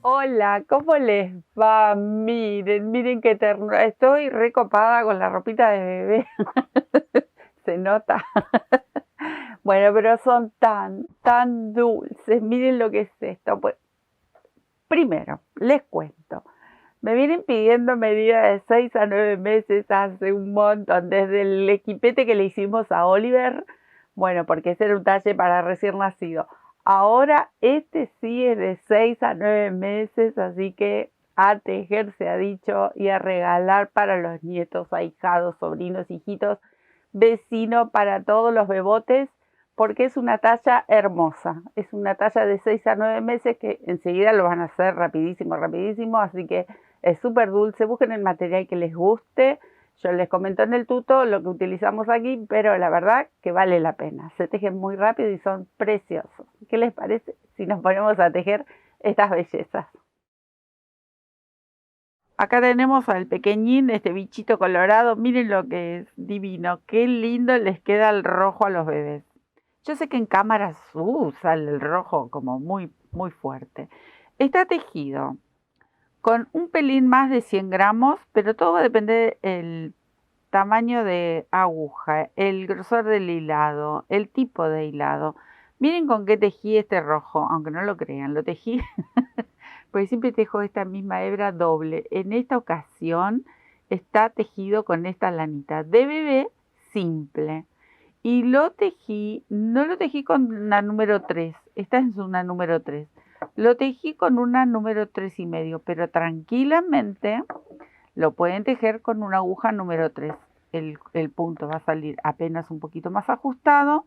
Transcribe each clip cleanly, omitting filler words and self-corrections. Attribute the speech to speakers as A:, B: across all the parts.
A: Hola, ¿cómo les va? Miren qué ternura. Estoy recopada con la ropita de bebé. Se nota. Bueno, pero son tan dulces. Miren lo que es esto. Pues, primero, les cuento. Me vienen pidiendo medidas de 6 a 9 meses hace un montón, desde el equipete que le hicimos a Oliver, bueno, porque ese era un talle para recién nacido. Ahora este sí es de 6 a 9 meses, así que a tejer se ha dicho y a regalar para los nietos, ahijados, sobrinos, hijitos, vecinos, para todos los bebotes, porque es una talla hermosa. Es una talla de 6 a 9 meses que enseguida lo van a hacer rapidísimo, así que es súper dulce. Busquen el material que les guste. Yo les comento en el tuto lo que utilizamos aquí, pero la verdad que vale la pena. Se tejen muy rápido y son preciosos. ¿Qué les parece si nos ponemos a tejer estas bellezas? Acá tenemos al pequeñín, este bichito colorado. Miren lo que es divino. Qué lindo les queda el rojo a los bebés. Yo sé que en cámara sale el rojo como muy fuerte. Está tejido con un pelín más de 100 gramos, pero todo va a depender del tamaño de aguja, el grosor del hilado, el tipo de hilado. Miren con qué tejí este rojo, aunque no lo crean, lo tejí porque siempre tejo esta misma hebra doble. En esta ocasión está tejido con esta lanita de bebé simple. Y lo tejí, no lo tejí con una número 3, esta es una número 3. Lo tejí con una número 3,5, pero tranquilamente lo pueden tejer con una aguja número 3. El punto va a salir apenas un poquito más ajustado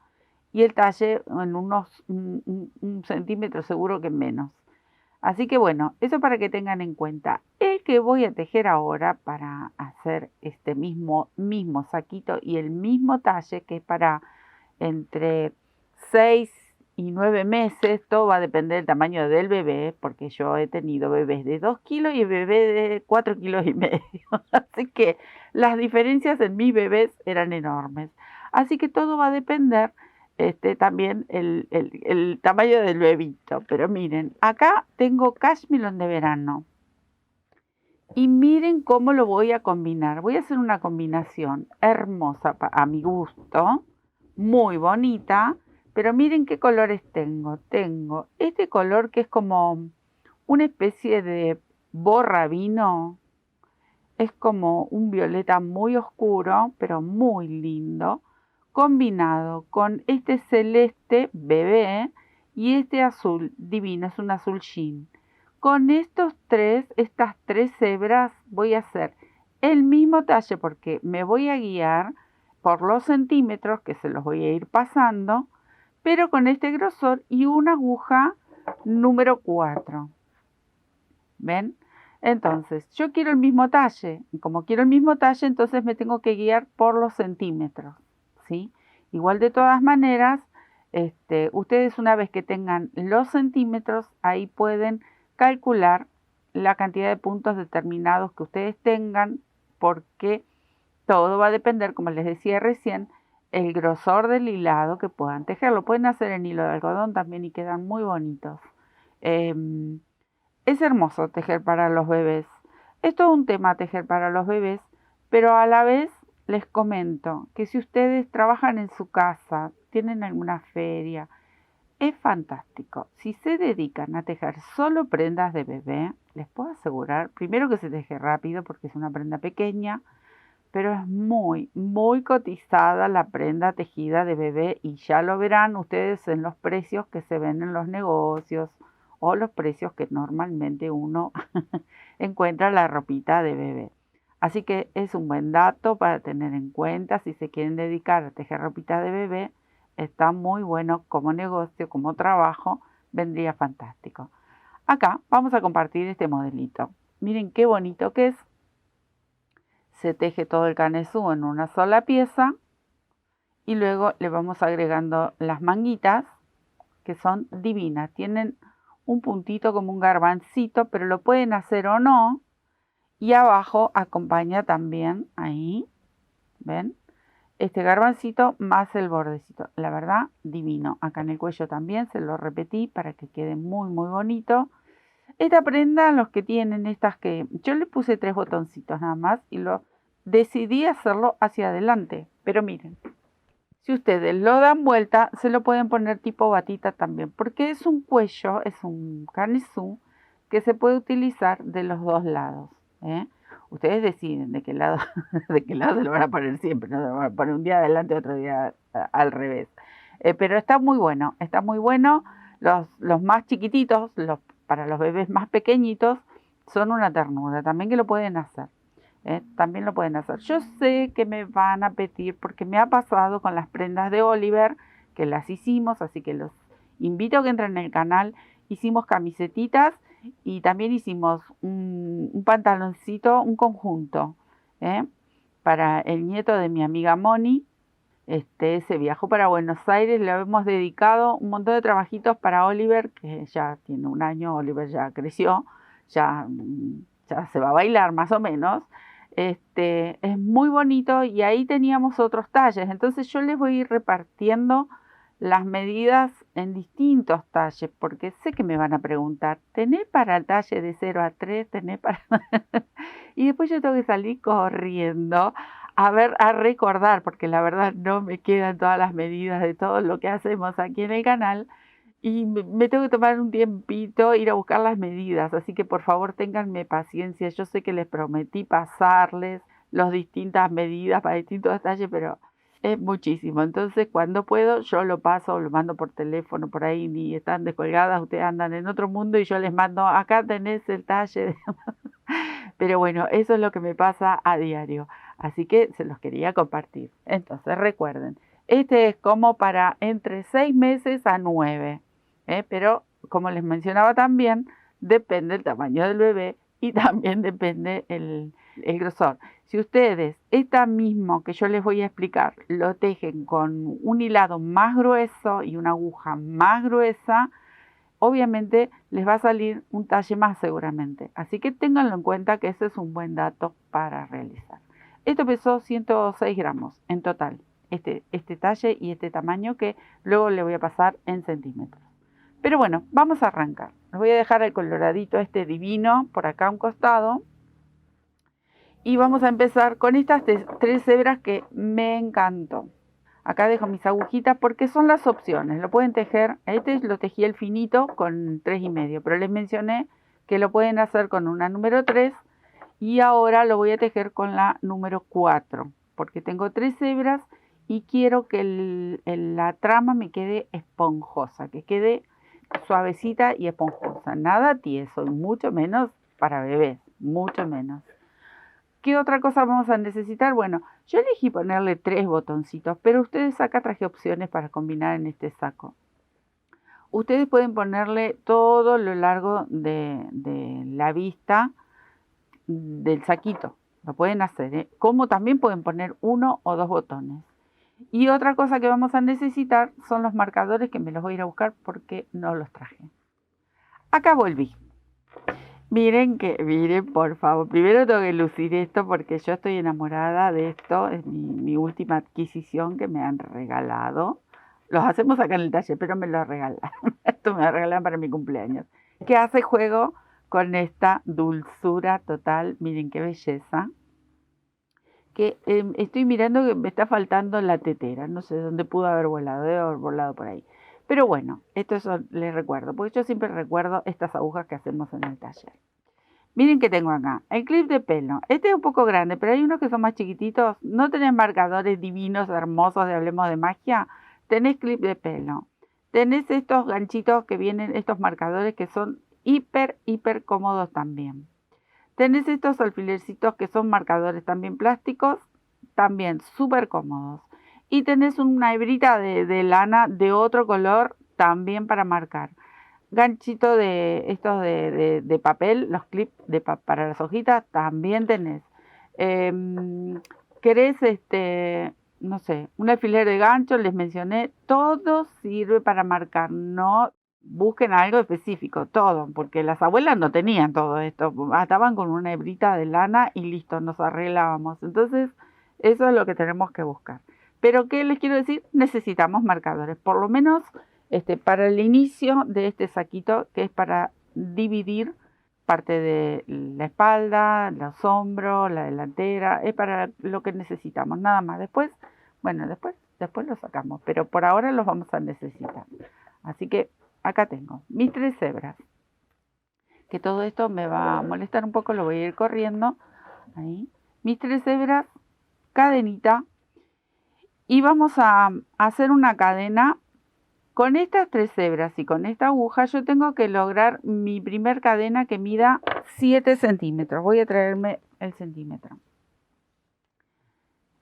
A: y el talle en unos un centímetro seguro que menos. Así que bueno, eso para que tengan en cuenta. El que voy a tejer ahora para hacer este mismo saquito y el mismo talle, que es para entre 6 y 9 meses, todo va a depender del tamaño del bebé, porque yo he tenido bebés de 2 kilos y bebés de 4,5 kilos. Así que las diferencias en mis bebés eran enormes. Así que todo va a depender también el tamaño del bebito. Pero miren, acá tengo cashmere de verano. Y miren cómo lo voy a combinar. Voy a hacer una combinación hermosa a mi gusto, muy bonita, pero miren qué colores tengo. Tengo este color que es como una especie de borra vino. Es como un violeta muy oscuro, pero muy lindo, combinado con este celeste bebé y este azul divino, es un azul jean. Con estas tres hebras voy a hacer el mismo talle porque me voy a guiar por los centímetros que se los voy a ir pasando, pero con este grosor y una aguja número 4. ¿Ven? Entonces, yo quiero el mismo talle, y como quiero el mismo talle, entonces me tengo que guiar por los centímetros, ¿sí? Igual de todas maneras, ustedes una vez que tengan los centímetros, ahí pueden calcular la cantidad de puntos determinados que ustedes tengan, porque todo va a depender, como les decía recién, el grosor del hilado que puedan tejer. Lo pueden hacer en hilo de algodón también y quedan muy bonitos. Es hermoso tejer para los bebés. Es todo un tema tejer para los bebés, pero a la vez les comento que si ustedes trabajan en su casa, tienen alguna feria, es fantástico. Si se dedican a tejer solo prendas de bebé, les puedo asegurar, primero que se teje rápido porque es una prenda pequeña, pero es muy cotizada la prenda tejida de bebé y ya lo verán ustedes en los precios que se ven en los negocios o los precios que normalmente uno encuentra la ropita de bebé. Así que es un buen dato para tener en cuenta si se quieren dedicar a tejer ropita de bebé. Está muy bueno como negocio, como trabajo, vendría fantástico. Acá vamos a compartir este modelito. Miren qué bonito que es. Se teje todo el canesú en una sola pieza y luego le vamos agregando las manguitas, que son divinas. Tienen un puntito como un garbancito, pero lo pueden hacer o no. Y abajo acompaña también, ahí, ¿ven? Este garbancito más el bordecito. La verdad, divino. Acá en el cuello también se lo repetí para que quede muy bonito. Esta prenda, los que tienen estas que... Yo le puse 3 botoncitos nada más y lo decidí hacerlo hacia adelante. Pero miren, si ustedes lo dan vuelta, se lo pueden poner tipo batita también. Porque es un cuello, es un carnisú que se puede utilizar de los dos lados. Ustedes deciden de qué lado, de qué lado se lo van a poner siempre. No se lo van a poner un día adelante, otro día al revés. Pero está muy bueno, está muy bueno. Los más chiquititos, para los bebés más pequeñitos, son una ternura. También que lo pueden hacer. También lo pueden hacer. Yo sé que me van a pedir, porque me ha pasado con las prendas de Oliver, que las hicimos, así que los invito a que entren en el canal. Hicimos camisetitas y también hicimos un pantaloncito, un conjunto, para el nieto de mi amiga Moni. Se viajó para Buenos Aires, le hemos dedicado un montón de trabajitos para Oliver, que ya tiene 1 año, Oliver ya creció, ya se va a bailar más o menos. Es muy bonito y ahí teníamos otros talles, entonces yo les voy a ir repartiendo las medidas en distintos talles, porque sé que me van a preguntar, ¿tenés para el talle de 0 a 3? ¿Tenés para...? Y después yo tengo que salir corriendo a recordar, porque la verdad no me quedan todas las medidas de todo lo que hacemos aquí en el canal, y me tengo que tomar un tiempito, ir a buscar las medidas, así que por favor ténganme paciencia. Yo sé que les prometí pasarles las distintas medidas para distintos detalles, pero es muchísimo. Entonces cuando puedo yo lo paso, lo mando por teléfono, por ahí ni están descolgadas, ustedes andan en otro mundo y yo les mando, acá tenés el talle. Pero bueno, eso es lo que me pasa a diario, así que se los quería compartir. Entonces recuerden, este es como para entre 6 meses a 9, pero como les mencionaba también, depende el tamaño del bebé y también depende el grosor. Si ustedes, esta mismo que yo les voy a explicar, lo tejen con un hilado más grueso y una aguja más gruesa, obviamente les va a salir un talle más seguramente. Así que ténganlo en cuenta, que ese es un buen dato para realizar. Esto pesó 106 gramos en total, este talle y este tamaño, que luego le voy a pasar en centímetros. Pero bueno, vamos a arrancar. Les voy a dejar el coloradito divino por acá a un costado. Y vamos a empezar con estas 3 hebras que me encantó. Acá dejo mis agujitas porque son las opciones. Lo pueden tejer, lo tejí el finito con 3,5, pero les mencioné que lo pueden hacer con una número 3 y ahora lo voy a tejer con la número 4 porque tengo 3 hebras y quiero que la trama me quede esponjosa, que quede suavecita y esponjosa. Nada tieso y mucho menos para bebés, mucho menos. ¿Qué otra cosa vamos a necesitar? Bueno, yo elegí ponerle 3 botoncitos, pero ustedes acá traje opciones para combinar en este saco. Ustedes pueden ponerle todo lo largo de la vista del saquito. Lo pueden hacer, como también pueden poner 1 o 2 botones. Y otra cosa que vamos a necesitar son los marcadores, que me los voy a ir a buscar porque no los traje. Acá volví. Miren por favor, primero tengo que lucir esto porque yo estoy enamorada de esto, es mi última adquisición que me han regalado. Los hacemos acá en el taller, pero me lo regalan. Esto me lo regalan para mi cumpleaños. Que hace juego con esta dulzura total, miren qué belleza. Que estoy mirando que me está faltando la tetera, no sé dónde pudo haber volado, debe haber volado por ahí. Pero bueno, esto les recuerdo, porque yo siempre recuerdo estas agujas que hacemos en el taller. Miren que tengo acá, el clip de pelo. Este es un poco grande, pero hay unos que son más chiquititos. ¿No tenés marcadores divinos, hermosos de Hablemos de Magia? Tenés clip de pelo. Tenés estos ganchitos que vienen, estos marcadores que son hiper cómodos también. Tenés estos alfilercitos que son marcadores también plásticos, también súper cómodos. Y tenés una hebrita de lana de otro color también para marcar. Ganchito de estos de papel, los clips para las hojitas también tenés. ¿Querés no sé, un alfiler de gancho? Les mencioné, todo sirve para marcar, no busquen algo específico, todo, porque las abuelas no tenían todo esto, estaban con una hebrita de lana y listo, nos arreglábamos. Entonces, eso es lo que tenemos que buscar. Pero, ¿qué les quiero decir? Necesitamos marcadores, por lo menos para el inicio de este saquito, que es para dividir parte de la espalda, los hombros, la delantera, es para lo que necesitamos, nada más. Después, bueno, después lo sacamos, pero por ahora los vamos a necesitar. Así que acá tengo mis 3 hebras, que todo esto me va a molestar un poco, lo voy a ir corriendo, ahí, mis 3 hebras, cadenita, y vamos a hacer una cadena. Con estas 3 hebras y con esta aguja yo tengo que lograr mi primer cadena que mida 7 centímetros. Voy a traerme el centímetro.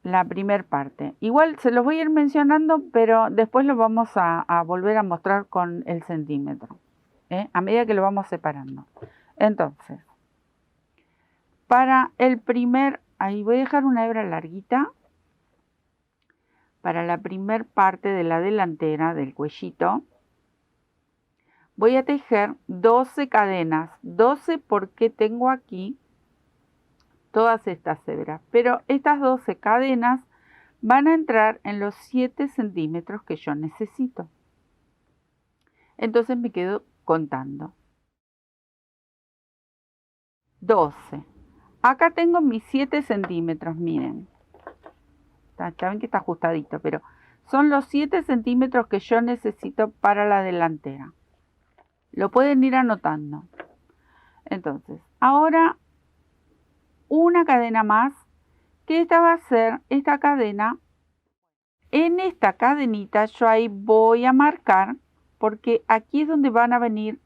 A: La primer parte. Igual se los voy a ir mencionando, pero después lo vamos a volver a mostrar con el centímetro, a medida que lo vamos separando. Entonces, para el primer, ahí voy a dejar una hebra larguita. Para la primer parte de la delantera del cuellito, voy a tejer 12 cadenas, 12 porque tengo aquí todas estas hebras, pero estas 12 cadenas van a entrar en los 7 centímetros que yo necesito. Entonces me quedo contando. 12. Acá tengo mis 7 centímetros, miren. Ya ven que está ajustadito, pero son los 7 centímetros que yo necesito para la delantera. Lo pueden ir anotando. Entonces, ahora una cadena más, que esta va a ser esta cadena. En esta cadenita yo ahí voy a marcar, porque aquí es donde van a venir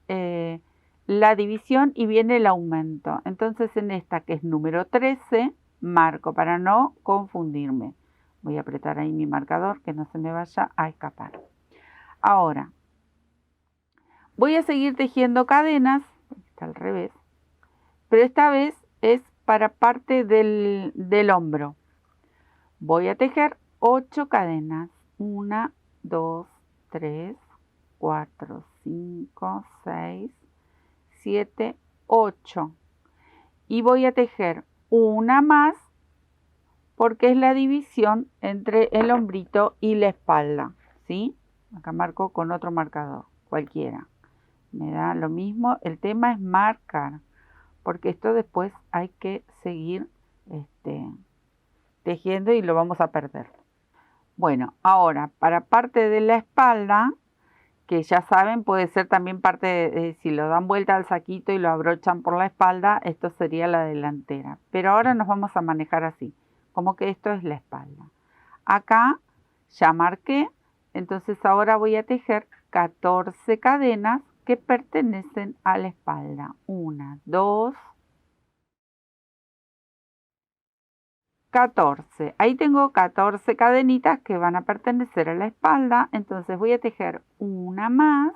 A: la división y viene el aumento. Entonces en esta, que es número 13, marco para no confundirme. Voy a apretar ahí mi marcador, que no se me vaya a escapar. Ahora, voy a seguir tejiendo cadenas, está al revés, pero esta vez es para parte del hombro. Voy a tejer 8 cadenas. 1, 2, 3, 4, 5, 6, 7, 8. Y voy a tejer una más porque es la división entre el hombrito y la espalda, ¿sí? Acá marco con otro marcador, cualquiera. Me da lo mismo, el tema es marcar, porque esto después hay que seguir tejiendo y lo vamos a perder. Bueno, ahora para parte de la espalda, que ya saben puede ser también parte de, si lo dan vuelta al saquito y lo abrochan por la espalda, esto sería la delantera. Pero ahora nos vamos a manejar así, como que esto es la espalda. Acá ya marqué, entonces ahora voy a tejer 14 cadenas que pertenecen a la espalda. 1, 2, 14. Ahí tengo 14 cadenitas que van a pertenecer a la espalda. Entonces voy a tejer una más.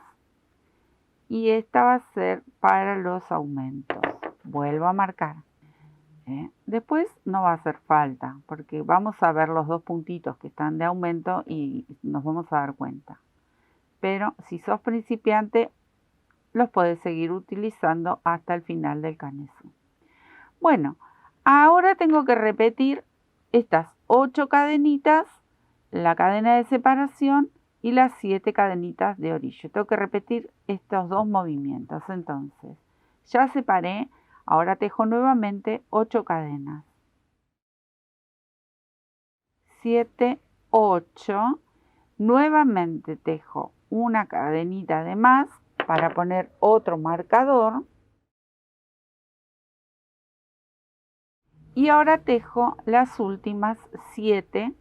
A: Y esta va a ser para los aumentos. Vuelvo a marcar. Después no va a hacer falta, porque vamos a ver los 2 puntitos que están de aumento y nos vamos a dar cuenta. Pero si sos principiante, los puedes seguir utilizando hasta el final del canesú. Bueno, ahora tengo que repetir estas 8 cadenitas, la cadena de separación y las 7 cadenitas de orillo. Tengo que repetir estos 2 movimientos. Entonces, ya separé, ahora tejo nuevamente 8 cadenas. 7, 8. Nuevamente tejo una cadenita de más para poner otro marcador. Y ahora tejo las últimas 7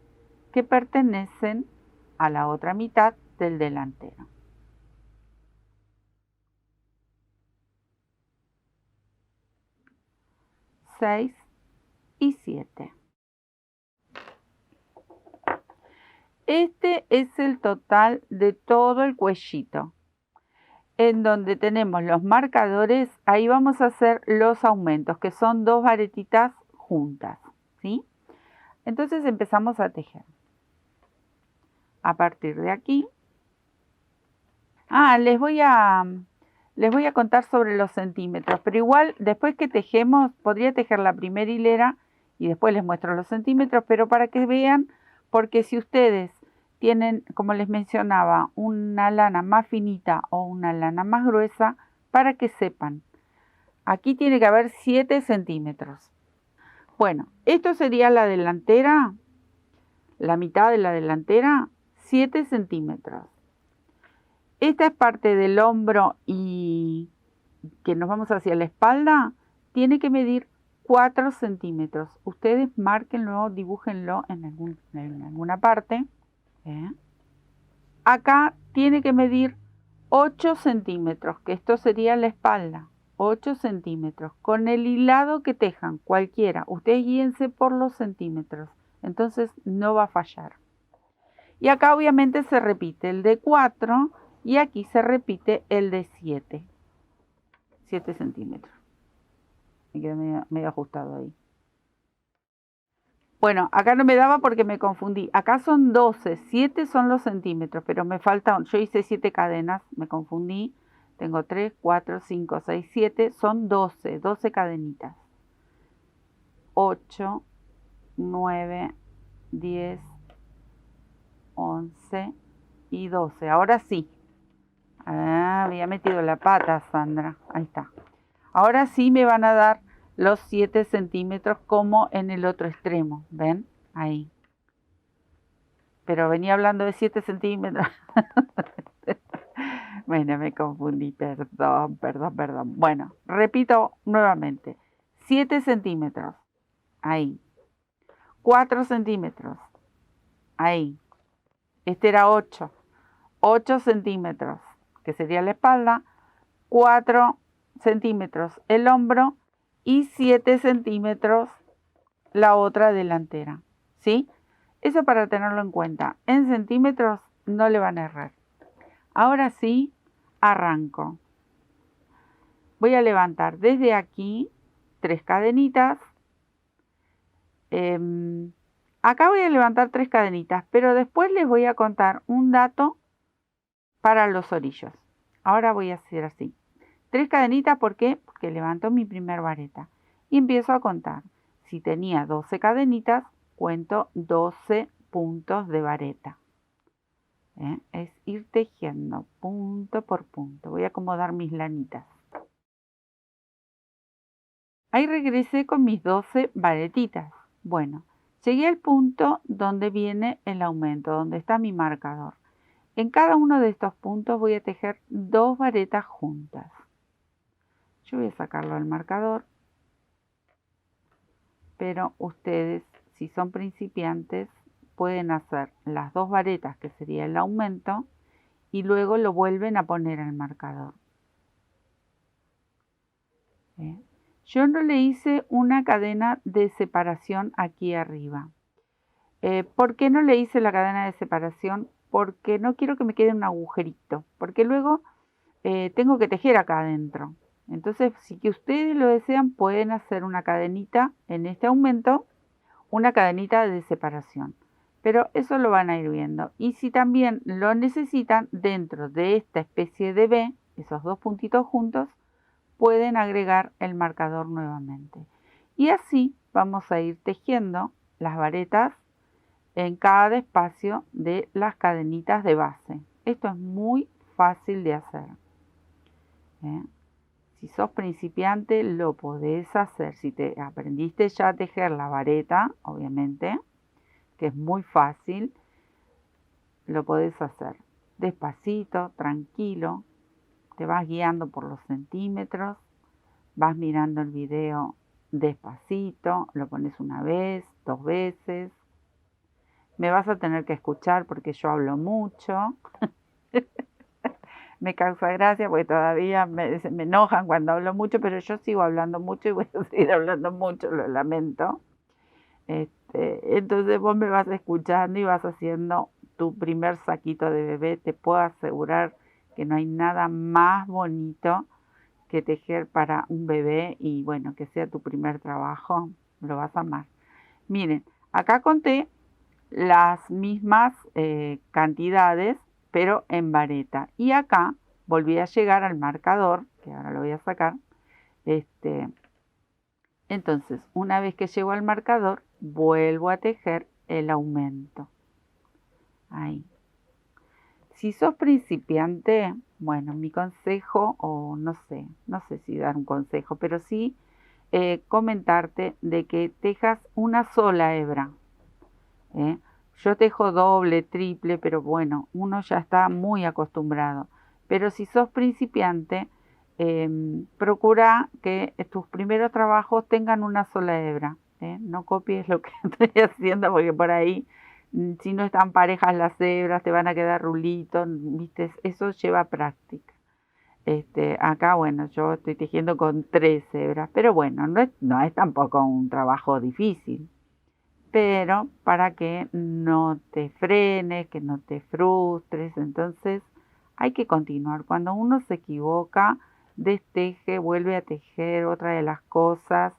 A: que pertenecen a la otra mitad del delantero. 6 y 7. Este es el total de todo el cuellito. En donde tenemos los marcadores, ahí vamos a hacer los aumentos, que son 2 varetitas juntas, ¿sí? Entonces empezamos a tejer. A partir de aquí. Les voy a contar sobre los centímetros, pero igual después que tejemos, podría tejer la primera hilera y después les muestro los centímetros, pero para que vean, porque si ustedes tienen, como les mencionaba, una lana más finita o una lana más gruesa, para que sepan. Aquí tiene que haber 7 centímetros. Bueno, esto sería la delantera, la mitad de la delantera, 7 centímetros. Esta es parte del hombro y que nos vamos hacia la espalda, tiene que medir 4 centímetros. Ustedes márquenlo, dibújenlo en alguna parte. Acá tiene que medir 8 centímetros, que esto sería la espalda. 8 centímetros. Con el hilado que tejan, cualquiera. Ustedes guíense por los centímetros. Entonces no va a fallar. Y acá obviamente se repite el de 4 y aquí se repite el de 7. 7 centímetros. Me quedé medio ajustado ahí. Bueno, acá no me daba porque me confundí. Acá son 12, 7 son los centímetros, pero me falta, yo hice 7 cadenas, me confundí. Tengo 3, 4, 5, 6, 7, son 12, 12 cadenitas. 8, 9, 10, 11 y 12. Ahora sí. Había metido la pata, Sandra. Ahí está. Ahora sí me van a dar los 7 centímetros como en el otro extremo. ¿Ven? Ahí. Pero venía hablando de 7 centímetros. Bueno, me confundí. Perdón. Bueno, repito nuevamente. 7 centímetros. Ahí. 4 centímetros. Ahí. Este era 8. 8 centímetros, que sería la espalda. 4 centímetros el hombro y 7 centímetros la otra delantera. ¿Sí? Eso para tenerlo en cuenta. En centímetros no le van a errar. Ahora sí, arranco. Voy a levantar desde aquí 3 cadenitas. Acá voy a levantar 3 cadenitas, pero después les voy a contar un dato para los orillos. Ahora voy a hacer así. 3 cadenitas, ¿por qué? Porque levanto mi primer vareta y empiezo a contar. Si tenía 12 cadenitas, cuento 12 puntos de vareta. Es ir tejiendo punto por punto. Voy a acomodar mis lanitas. Ahí regresé con mis 12 varetitas. Bueno, llegué al punto donde viene el aumento, donde está mi marcador. En cada uno de estos puntos voy a tejer 2 varetas juntas. Yo voy a sacarlo al marcador, pero ustedes, si son principiantes, pueden hacer las 2 varetas, que sería el aumento, y luego lo vuelven a poner al marcador. Yo no le hice una cadena de separación aquí arriba. ¿Por qué no le hice la cadena de separación? Porque no quiero que me quede un agujerito, porque luego tengo que tejer acá adentro. Entonces, si que ustedes lo desean, pueden hacer una cadenita en este aumento, una cadenita de separación. Pero eso lo van a ir viendo. Y si también lo necesitan, dentro de esta especie de V, esos 2 puntitos juntos, pueden agregar el marcador nuevamente. Y así vamos a ir tejiendo las varetas en cada espacio de las cadenitas de base. Esto es muy fácil de hacer. Si sos principiante, lo podés hacer. Si te aprendiste ya a tejer la vareta, obviamente, que es muy fácil, lo podés hacer despacito, tranquilo. Te vas guiando por los centímetros, vas mirando el video despacito, lo pones una vez, 2 veces. Me vas a tener que escuchar porque yo hablo mucho. Me causa gracia porque todavía me enojan cuando hablo mucho, pero yo sigo hablando mucho y voy a seguir hablando mucho, lo lamento. Entonces vos me vas escuchando y vas haciendo tu primer saquito de bebé. Te puedo asegurar que no hay nada más bonito que tejer para un bebé y bueno, que sea tu primer trabajo, lo vas a amar. Miren, acá conté las mismas cantidades, pero en vareta. Y acá volví a llegar al marcador, que ahora lo voy a sacar. Entonces, una vez que llego al marcador, vuelvo a tejer el aumento. Ahí. Si sos principiante, bueno, mi consejo, o no sé si dar un consejo, pero sí comentarte de que tejas una sola hebra. ¿Eh? Yo tejo doble, triple, pero bueno, uno ya está muy acostumbrado. Pero si sos principiante, procura que tus primeros trabajos tengan una sola hebra. No copies lo que estoy haciendo porque por ahí, si no están parejas las hebras, te van a quedar rulitos, ¿viste? Eso lleva práctica. Acá, bueno, yo estoy tejiendo con 3 hebras, pero bueno, no es tampoco un trabajo difícil, pero para que no te frenes, que no te frustres. Entonces hay que continuar. Cuando uno se equivoca, desteje, vuelve a tejer. Otra de las cosas,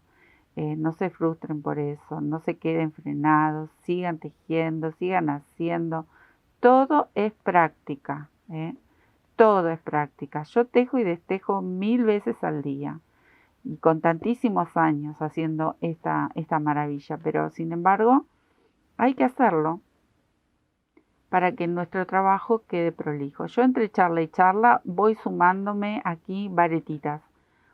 A: no se frustren por eso, no se queden frenados, sigan tejiendo, sigan haciendo. Todo es práctica, ¿eh? Todo es práctica. Yo tejo y destejo 1000 veces al día y con tantísimos años haciendo esta maravilla, pero sin embargo hay que hacerlo para que nuestro trabajo quede prolijo. Yo entre charla y charla voy sumándome aquí varetitas.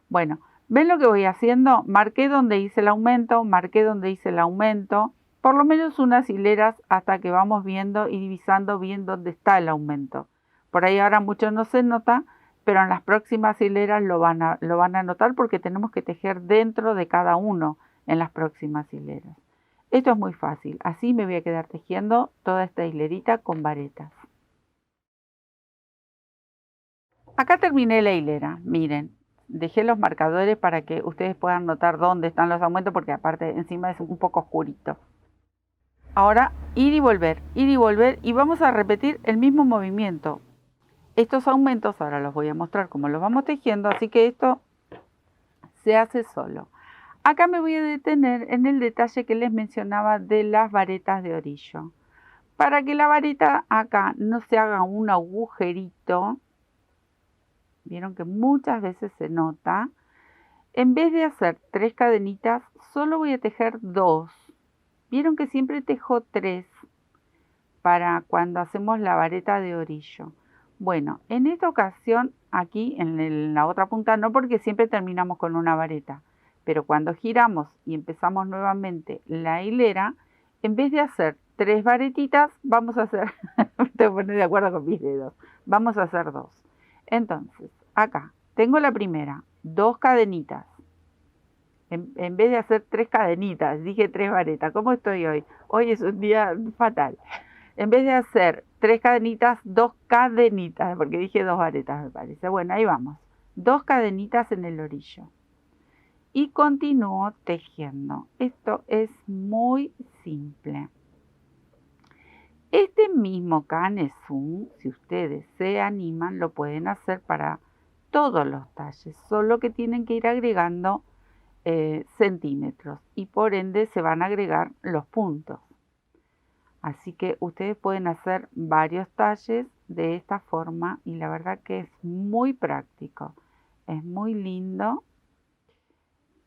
A: Bueno, ¿ven lo que voy haciendo? Marqué donde hice el aumento, marqué donde hice el aumento, por lo menos unas hileras hasta que vamos viendo y divisando bien dónde está el aumento. Por ahí ahora mucho no se nota, pero en las próximas hileras lo van a notar porque tenemos que tejer dentro de cada uno en las próximas hileras. Esto es muy fácil, así me voy a quedar tejiendo toda esta hilerita con varetas. Acá terminé la hilera, miren, dejé los marcadores para que ustedes puedan notar dónde están los aumentos porque aparte encima es un poco oscurito. Ahora ir y volver y vamos a repetir el mismo movimiento. Estos aumentos ahora los voy a mostrar cómo los vamos tejiendo, así que esto se hace solo. Acá me voy a detener en el detalle que les mencionaba de las varetas de orillo. Para que la vareta acá no se haga un agujerito, vieron que muchas veces se nota, en vez de hacer 3 cadenitas, solo voy a tejer 2. Vieron que siempre tejo 3 para cuando hacemos la vareta de orillo. Bueno, en esta ocasión, aquí en la otra punta, no porque siempre terminamos con una vareta, pero cuando giramos y empezamos nuevamente la hilera, en vez de hacer 3 varetitas, vamos a hacer, me tengo que poner de acuerdo con mis dedos, vamos a hacer 2. Entonces, acá tengo la primera, 2 cadenitas. En vez de hacer 3 cadenitas, dije 3 varetas. ¿Cómo estoy hoy? Hoy es un día fatal. En vez de hacer 3 cadenitas, 2 cadenitas, porque dije 2 varetas me parece. Bueno, ahí vamos. 2 cadenitas en el orillo. Y continúo tejiendo. Esto es muy simple. Este mismo canesú, si ustedes se animan, lo pueden hacer para todos los talles, solo que tienen que ir agregando centímetros y por ende se van a agregar los puntos. Así que ustedes pueden hacer varios talles de esta forma y la verdad que es muy práctico, es muy lindo.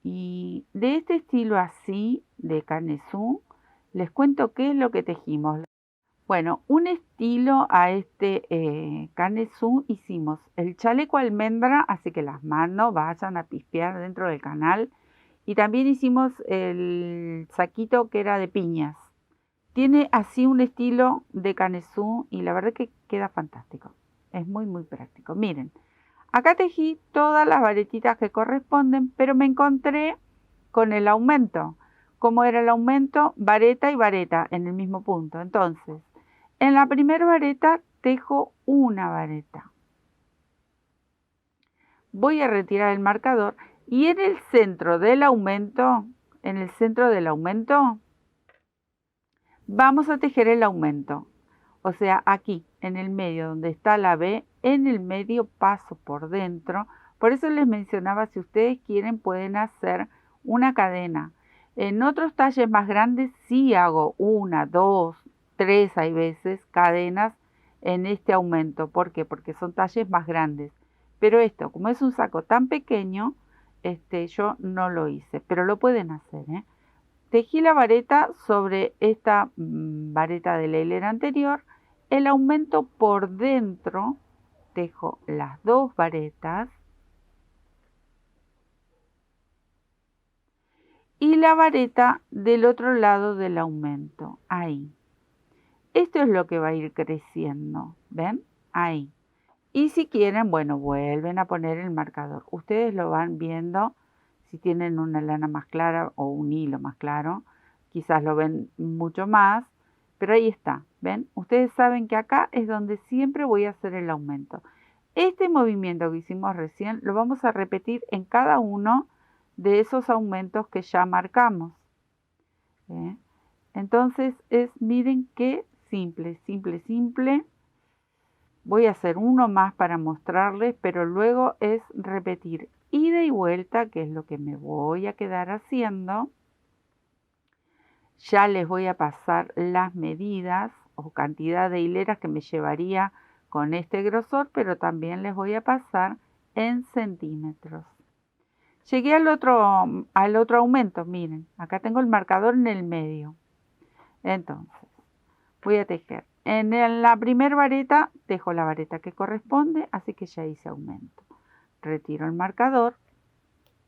A: Y de este estilo así, de canesú, les cuento qué es lo que tejimos. Bueno, un estilo a este canesú hicimos el chaleco almendra, así que las manos vayan a pispear dentro del canal. Y también hicimos el saquito que era de piñas. Tiene así un estilo de canesú y la verdad que queda fantástico. Es muy muy práctico. Miren, acá tejí todas las varetitas que corresponden, pero me encontré con el aumento. Como era el aumento, vareta y vareta en el mismo punto. Entonces, en la primera vareta tejo una vareta. Voy a retirar el marcador y en el centro del aumento, vamos a tejer el aumento. O sea, aquí, en el medio, donde está la B, en el medio paso por dentro. Por eso les mencionaba, si ustedes quieren, pueden hacer una cadena. En otros talles más grandes sí hago 1, 2, 3, hay veces, cadenas en este aumento. ¿Por qué? Porque son talles más grandes. Pero esto, como es un saco tan pequeño, yo no lo hice, pero lo pueden hacer, ¿eh? Tejí la vareta sobre esta vareta de la hilera anterior el aumento por dentro, tejo las dos varetas y la vareta del otro lado del aumento, ahí. Esto es lo que va a ir creciendo, ¿ven? Ahí. Y si quieren, bueno, vuelven a poner el marcador. Ustedes lo van viendo si tienen una lana más clara o un hilo más claro. Quizás lo ven mucho más, pero ahí está, ¿ven? Ustedes saben que acá es donde siempre voy a hacer el aumento. Este movimiento que hicimos recién lo vamos a repetir en cada uno de esos aumentos que ya marcamos. ¿Eh? Entonces miren qué simple, simple, simple. Voy a hacer uno más para mostrarles, pero luego es repetir ida y vuelta, que es lo que me voy a quedar haciendo. Ya les voy a pasar las medidas o cantidad de hileras que me llevaría con este grosor, pero también les voy a pasar en centímetros. Llegué al otro aumento, miren, acá tengo el marcador en el medio. Entonces, voy a tejer. En la primera vareta, tejo la vareta que corresponde, así que ya hice aumento. Retiro el marcador,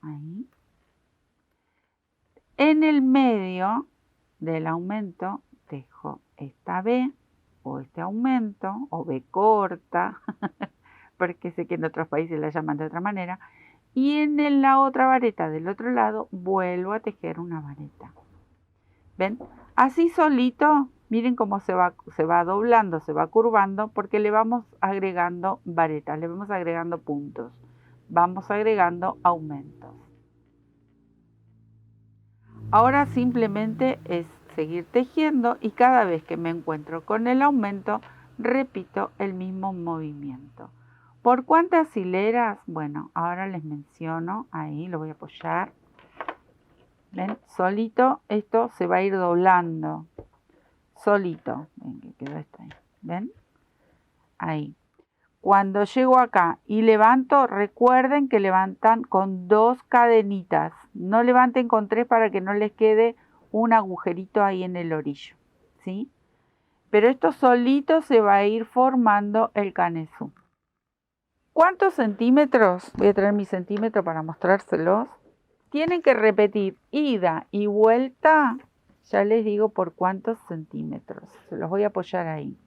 A: ahí. En el medio del aumento, tejo esta B, o este aumento, o B corta, porque sé que en otros países la llaman de otra manera. Y en la otra vareta del otro lado, vuelvo a tejer una vareta. ¿Ven? Así solito, miren cómo se va doblando, se va curvando, porque le vamos agregando varetas, le vamos agregando puntos, vamos agregando aumentos. Ahora simplemente es seguir tejiendo y cada vez que me encuentro con el aumento, repito el mismo movimiento. ¿Por cuántas hileras? Bueno, ahora les menciono, ahí lo voy a apoyar. ¿Ven? Solito esto se va a ir doblando. Solito. Ven que quedó esto ahí. ¿Ven? Ahí. Cuando llego acá y levanto, recuerden que levantan con 2 cadenitas. No levanten con 3 para que no les quede un agujerito ahí en el orillo. ¿Sí? Pero esto solito se va a ir formando el canesú. ¿Cuántos centímetros? Voy a traer mi centímetro para mostrárselos. Tienen que repetir ida y vuelta, ya les digo por cuántos centímetros. Se los voy a apoyar ahí.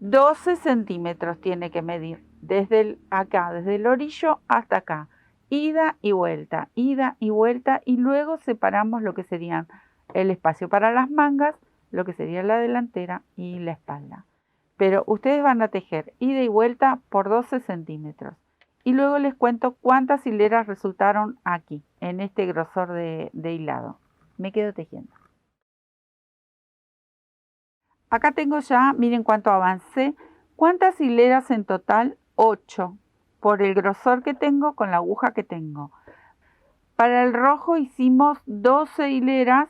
A: 12 centímetros tiene que medir desde acá, desde el orillo hasta acá. Ida y vuelta y luego separamos lo que serían el espacio para las mangas, lo que sería la delantera y la espalda. Pero ustedes van a tejer ida y vuelta por 12 centímetros. Y luego les cuento cuántas hileras resultaron aquí, en este grosor de hilado. Me quedo tejiendo. Acá tengo ya, miren cuánto avancé. ¿Cuántas hileras en total? 8. Por el grosor que tengo con la aguja que tengo. Para el rojo hicimos 12 hileras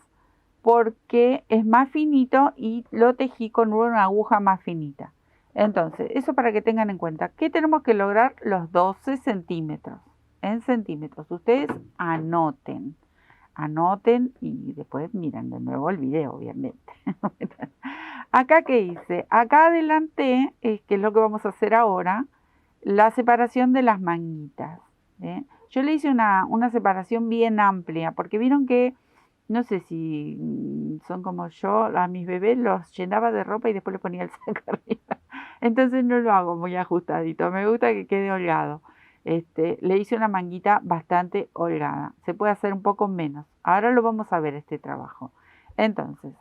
A: porque es más finito y lo tejí con una aguja más finita. Entonces, eso para que tengan en cuenta. ¿Qué tenemos que lograr? Los 12 centímetros. En centímetros. Ustedes anoten. Anoten y después miren de nuevo el video, obviamente. Acá, ¿qué hice? Acá adelanté, que es lo que vamos a hacer ahora, la separación de las manguitas. Yo le hice una separación bien amplia, porque vieron que, no sé si son como yo, a mis bebés los llenaba de ropa y después le ponía el saco arriba. Entonces no lo hago muy ajustadito, me gusta que quede holgado. Le hice una manguita bastante holgada. Se puede hacer un poco menos. Ahora lo vamos a ver este trabajo. Entonces,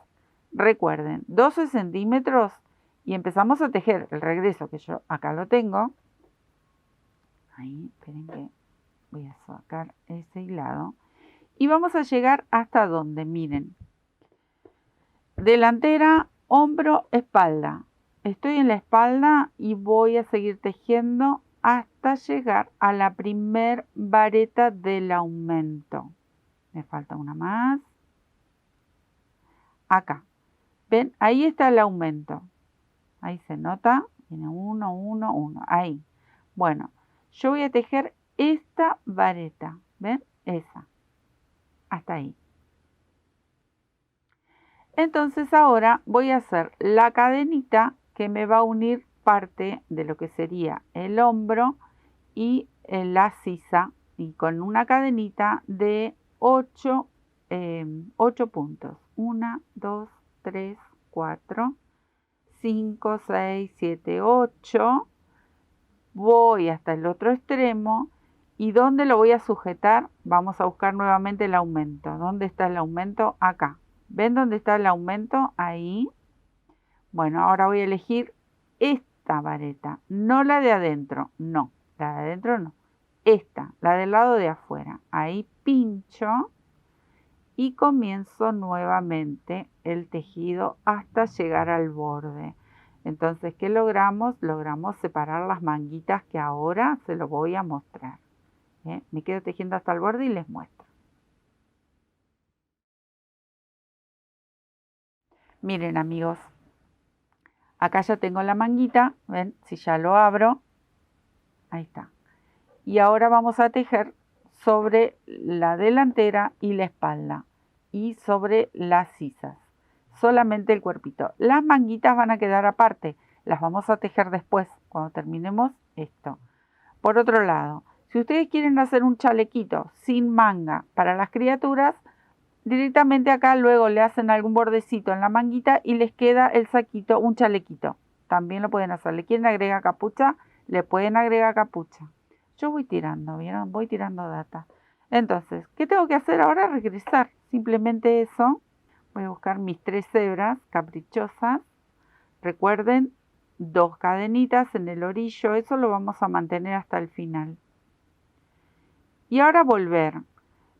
A: recuerden, 12 centímetros y empezamos a tejer el regreso, que yo acá lo tengo. Ahí, esperen que voy a sacar ese hilado. Y vamos a llegar hasta donde, miren. Delantera, hombro, espalda. Estoy en la espalda y voy a seguir tejiendo hasta llegar a la primer vareta del aumento. Me falta una más. Acá. ¿Ven? Ahí está el aumento. Ahí se nota. Tiene 1, 1, 1. Ahí. Bueno, yo voy a tejer esta vareta. ¿Ven? Esa. Hasta ahí. Entonces ahora voy a hacer la cadenita que me va a unir parte de lo que sería el hombro y la sisa, y con una cadenita de 8 puntos. 1, 2, 3, 4, 5, 6, 7, 8. Voy hasta el otro extremo. ¿Y dónde lo voy a sujetar? Vamos a buscar nuevamente el aumento. ¿Dónde está el aumento? Acá. ¿Ven dónde está el aumento? Ahí. Bueno, ahora voy a elegir esta vareta, no la de adentro, no, la de adentro no. Esta, la del lado de afuera. Ahí pincho y comienzo nuevamente el tejido hasta llegar al borde. Entonces, ¿qué logramos? Logramos separar las manguitas que ahora se lo voy a mostrar. Me quedo tejiendo hasta el borde y les muestro. Miren, amigos, acá ya tengo la manguita, ven, si ya lo abro, ahí está. Y ahora vamos a tejer sobre la delantera y la espalda y sobre las sisas, solamente el cuerpito. Las manguitas van a quedar aparte, las vamos a tejer después cuando terminemos esto. Por otro lado, si ustedes quieren hacer un chalequito sin manga para las criaturas, directamente acá luego le hacen algún bordecito en la manguita y les queda el saquito, un chalequito. También lo pueden hacer. ¿Le quieren agregar capucha? Le pueden agregar capucha. Yo voy tirando, ¿vieron? Voy tirando data. Entonces, ¿qué tengo que hacer ahora? Regresar. Simplemente eso. Voy a buscar mis 3 hebras caprichosas. Recuerden, 2 cadenitas en el orillo. Eso lo vamos a mantener hasta el final. Y ahora volver.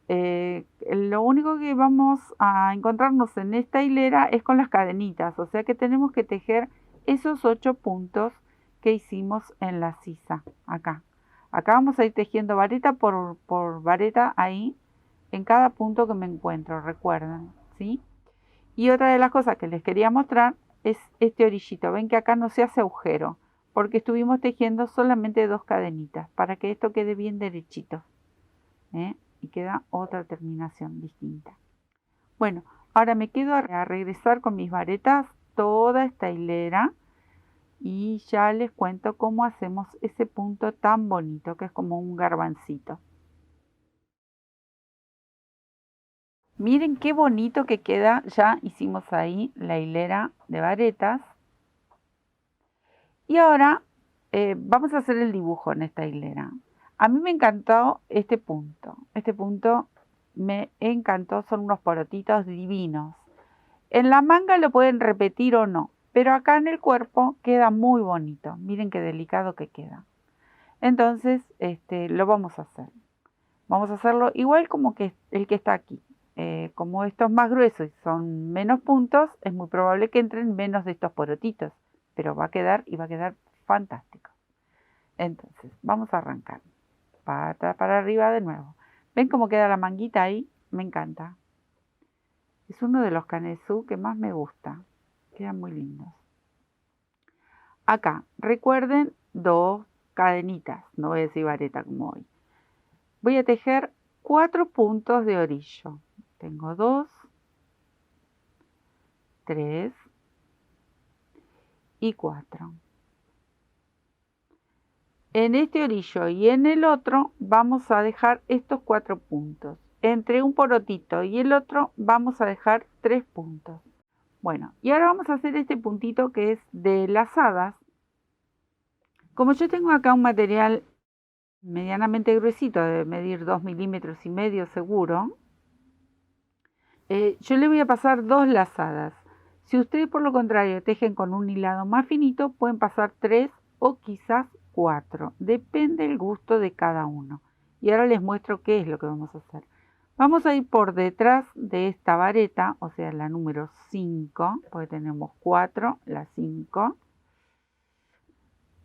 A: Lo único que vamos a encontrarnos en esta hilera es con las cadenitas. O sea que tenemos que tejer esos 8 puntos que hicimos en la sisa. Acá. Acá vamos a ir tejiendo vareta por vareta ahí, en cada punto que me encuentro, recuerden, ¿sí? Y otra de las cosas que les quería mostrar es este orillito. Ven que acá no se hace agujero, porque estuvimos tejiendo solamente 2 cadenitas, para que esto quede bien derechito, y queda otra terminación distinta. Bueno, ahora me quedo a regresar con mis varetas toda esta hilera. Y ya les cuento cómo hacemos ese punto tan bonito que es como un garbancito. Miren qué bonito que queda. Ya hicimos ahí la hilera de varetas. Y ahora vamos a hacer el dibujo en esta hilera. A mí me encantó este punto. Este punto me encantó. Son unos porotitos divinos. En la manga lo pueden repetir o no. Pero acá en el cuerpo queda muy bonito. Miren qué delicado que queda. Entonces, lo vamos a hacer. Vamos a hacerlo igual como que el que está aquí. Como esto es más grueso y son menos puntos, es muy probable que entren menos de estos porotitos. Pero va a quedar y va a quedar fantástico. Entonces, vamos a arrancar. Pata para arriba de nuevo. ¿Ven cómo queda la manguita ahí? Me encanta. Es uno de los canesú que más me gusta. Quedan muy lindos. Acá, recuerden, 2 cadenitas. No voy a decir vareta como hoy. Voy a tejer 4 puntos de orillo. Tengo 2, 3 y 4. En este orillo y en el otro vamos a dejar estos 4 puntos. Entre un porotito y el otro vamos a dejar 3 puntos. Bueno, y ahora vamos a hacer este puntito que es de lazadas. Como yo tengo acá un material medianamente gruesito, de medir 2,5 milímetros seguro, yo le voy a pasar 2 lazadas. Si ustedes por lo contrario tejen con un hilado más finito, pueden pasar 3 o quizás 4. Depende del gusto de cada uno. Y ahora les muestro qué es lo que vamos a hacer. Vamos a ir por detrás de esta vareta, o sea, la número 5, porque tenemos 4, la 5.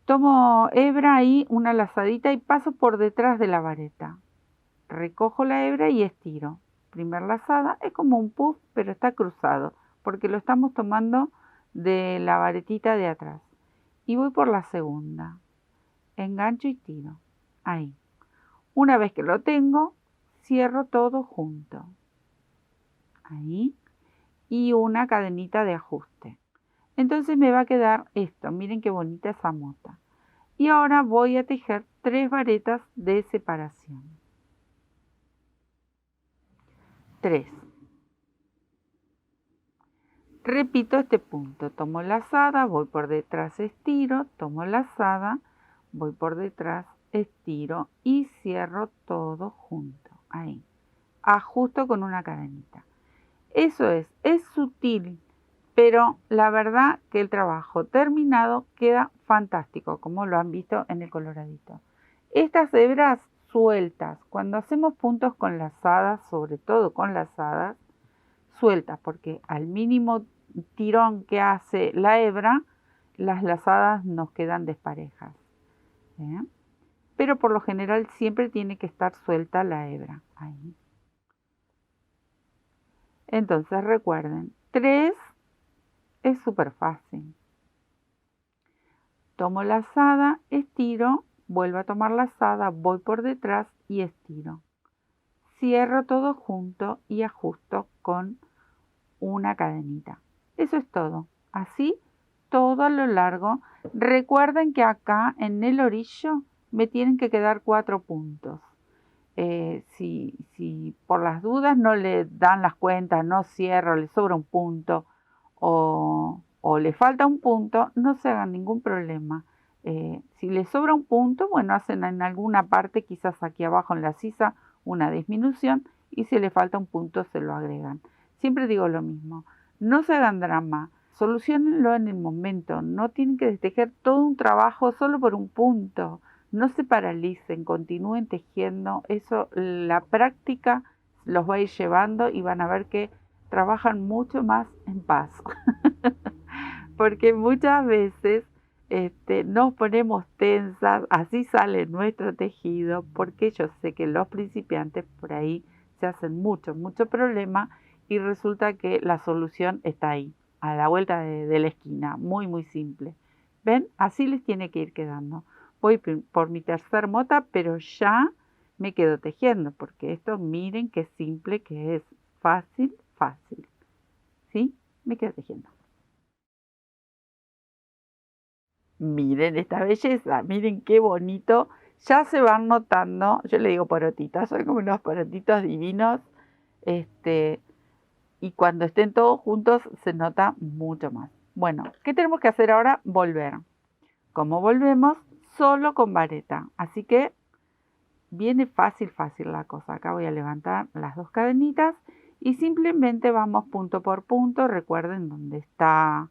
A: Tomo hebra ahí, una lazadita y paso por detrás de la vareta. Recojo la hebra y estiro. Primer lazada, es como un puff, pero está cruzado, porque lo estamos tomando de la varetita de atrás. Y voy por la segunda. Engancho y tiro. Ahí. Una vez que lo tengo, cierro todo junto. Ahí. y una cadenita de ajuste. Entonces me va a quedar esto, miren qué bonita esa mota. Y ahora voy a tejer 3 varetas de separación. 3. Repito este punto, tomo lazada, voy por detrás, estiro, tomo lazada, voy por detrás, estiro y cierro todo junto, ahí. Ajusto con una cadenita. Eso es sutil, pero la verdad que el trabajo terminado queda fantástico, como lo han visto en el coloradito. Estas hebras sueltas, cuando hacemos puntos con lazadas, sobre todo con lazadas, sueltas, porque al mínimo tirón que hace la hebra, las lazadas nos quedan desparejas. ¿Eh? Pero por lo general siempre tiene que estar suelta la hebra. Ahí. Entonces recuerden, 3 es súper fácil. Tomo lazada, estiro, vuelvo a tomar lazada, voy por detrás y estiro. Cierro todo junto y ajusto con una cadenita. Eso es todo. Así todo a lo largo. Recuerden que acá en el orillo me tienen que quedar 4 puntos. Si por las dudas no le dan las cuentas, no cierro, le sobra un punto o le falta un punto, no se hagan ningún problema. Si le sobra un punto, bueno, hacen en alguna parte, quizás aquí abajo en la sisa, una disminución y si le falta un punto se lo agregan. Siempre digo lo mismo, no se hagan drama, solucionenlo en el momento, no tienen que tejer todo un trabajo solo por un punto. No se paralicen, continúen tejiendo, eso la práctica los va a ir llevando y van a ver que trabajan mucho más en paz. Porque muchas veces nos ponemos tensas, así sale nuestro tejido, porque yo sé que los principiantes por ahí se hacen mucho problema y resulta que la solución está ahí, a la vuelta de la esquina, muy muy simple. ¿Ven? Así les tiene que ir quedando. Voy por mi tercer mota, pero ya me quedo tejiendo, porque esto miren qué simple que es, fácil, fácil. ¿Sí? Me quedo tejiendo. Miren esta belleza, miren qué bonito. Ya se van notando, yo le digo porotitas, son como unos porotitos divinos. Y cuando estén todos juntos se nota mucho más. Bueno, ¿qué tenemos que hacer ahora? Volver. Como volvemos, solo con vareta. Así que viene fácil la cosa. Acá voy a levantar las 2 cadenitas y simplemente vamos punto por punto. Recuerden dónde está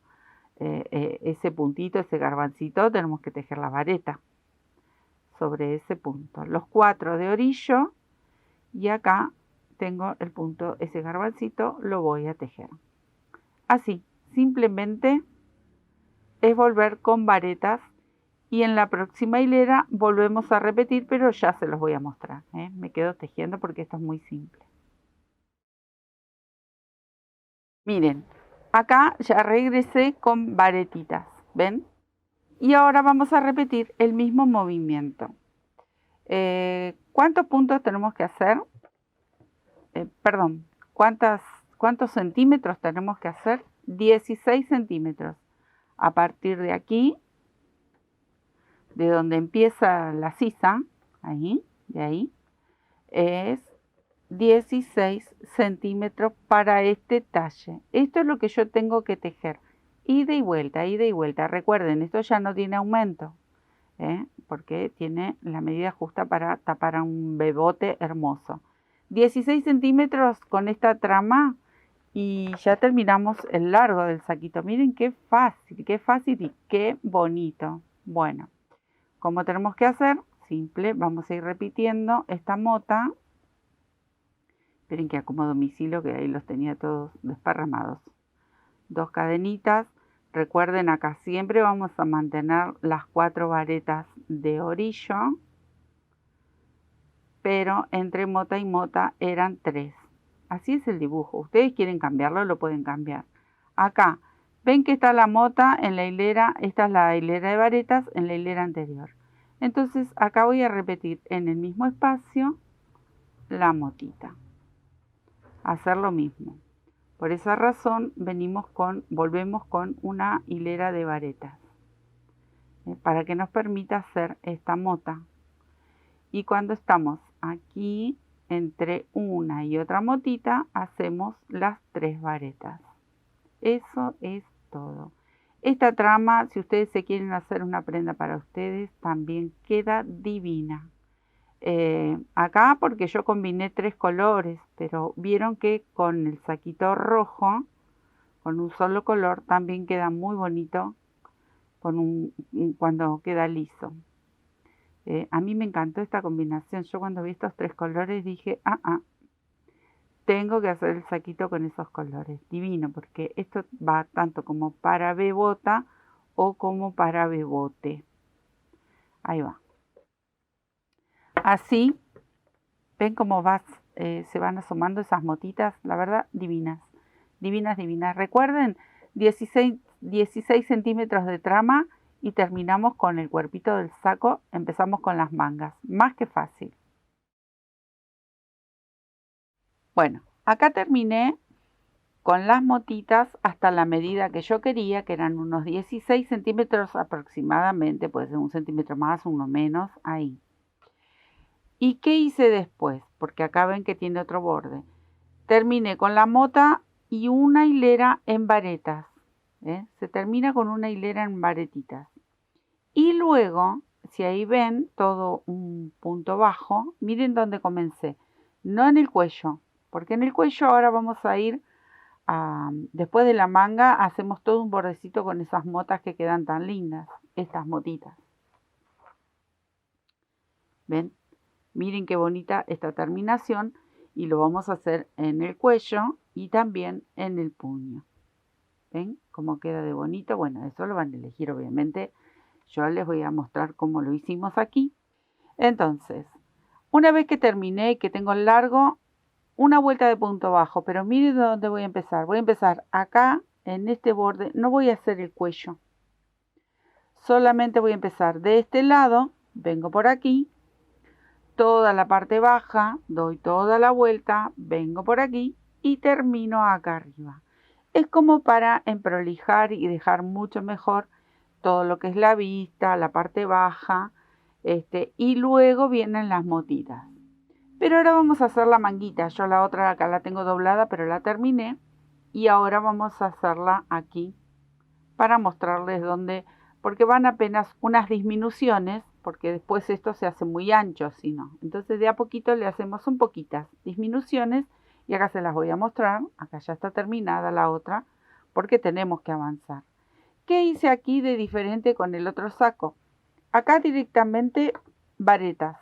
A: ese puntito, ese garbancito, tenemos que tejer la vareta sobre ese punto. Los 4 de orillo y acá tengo el punto, ese garbancito, lo voy a tejer. Así, simplemente es volver con varetas y en la próxima hilera volvemos a repetir, pero ya se los voy a mostrar. Me quedo tejiendo porque esto es muy simple. Miren, acá ya regresé con varetitas, ¿ven? Y ahora vamos a repetir el mismo movimiento. ¿Cuántos puntos tenemos que hacer? Perdón, ¿cuántos centímetros tenemos que hacer? 16 centímetros. A partir de aquí, de donde empieza la sisa, ahí, de ahí, es 16 centímetros para este talle. Esto es lo que yo tengo que tejer. Ida y vuelta, ida y vuelta. Recuerden, esto ya no tiene aumento, porque tiene la medida justa para tapar a un bebote hermoso. 16 centímetros con esta trama y ya terminamos el largo del saquito. Miren qué fácil y qué bonito. Bueno, ¿cómo tenemos que hacer? Simple, vamos a ir repitiendo esta mota. Esperen que acomodo mis hilos, que ahí los tenía todos desparramados. 2 cadenitas. Recuerden, acá siempre vamos a mantener las 4 varetas de orillo, pero entre mota y mota eran 3. Así es el dibujo. Ustedes quieren cambiarlo, lo pueden cambiar. Acá, ven que está la mota en la hilera, esta es la hilera de varetas en la hilera anterior. Entonces, acá voy a repetir en el mismo espacio la motita. Hacer lo mismo. Por esa razón volvemos con una hilera de varetas, para que nos permita hacer esta mota. Y cuando estamos aquí entre una y otra motita, hacemos las 3 varetas. Eso es todo. Esta trama, si ustedes se quieren hacer una prenda para ustedes, también queda divina. Acá porque yo combiné 3 colores, pero vieron que con el saquito rojo, con un solo color, también queda muy bonito cuando queda liso. A mí me encantó esta combinación. Yo cuando vi estos 3 colores dije, tengo que hacer el saquito con esos colores. Divino, porque esto va tanto como para bebota o como para bebote. Ahí va. Así, ven cómo se van asomando esas motitas, la verdad, divinas. Divinas, divinas. Recuerden, 16 centímetros de trama y terminamos con el cuerpito del saco. Empezamos con las mangas. Más que fácil. Bueno, acá terminé con las motitas hasta la medida que yo quería, que eran unos 16 centímetros aproximadamente, puede ser 1 centímetro más, 1 menos, ahí. ¿Y qué hice después? Porque acá ven que tiene otro borde. Terminé con la mota y una hilera en varetas. Se termina con una hilera en varetitas. Y luego, si ahí ven todo un punto bajo, miren dónde comencé. No en el cuello, porque en el cuello ahora vamos a ir después de la manga, hacemos todo un bordecito con esas motas que quedan tan lindas, estas motitas. ¿Ven? Miren qué bonita esta terminación y lo vamos a hacer en el cuello y también en el puño. ¿Ven cómo queda de bonito? Bueno, eso lo van a elegir obviamente. Yo les voy a mostrar cómo lo hicimos aquí. Entonces, una vez que terminé y que tengo el largo, una vuelta de punto bajo, pero miren dónde voy a empezar. Voy a empezar acá, en este borde, no voy a hacer el cuello. Solamente voy a empezar de este lado, vengo por aquí, toda la parte baja, doy toda la vuelta, vengo por aquí y termino acá arriba. Es como para emprolijar y dejar mucho mejor todo lo que es la vista, la parte baja, y luego vienen las motitas. Pero ahora vamos a hacer la manguita. Yo la otra acá la tengo doblada, pero la terminé. Y ahora vamos a hacerla aquí para mostrarles dónde, porque van apenas unas disminuciones, porque después esto se hace muy ancho, si no. Entonces de a poquito le hacemos un poquitas disminuciones y acá se las voy a mostrar. Acá ya está terminada la otra, porque tenemos que avanzar. ¿Qué hice aquí de diferente con el otro saco? Acá directamente varetas.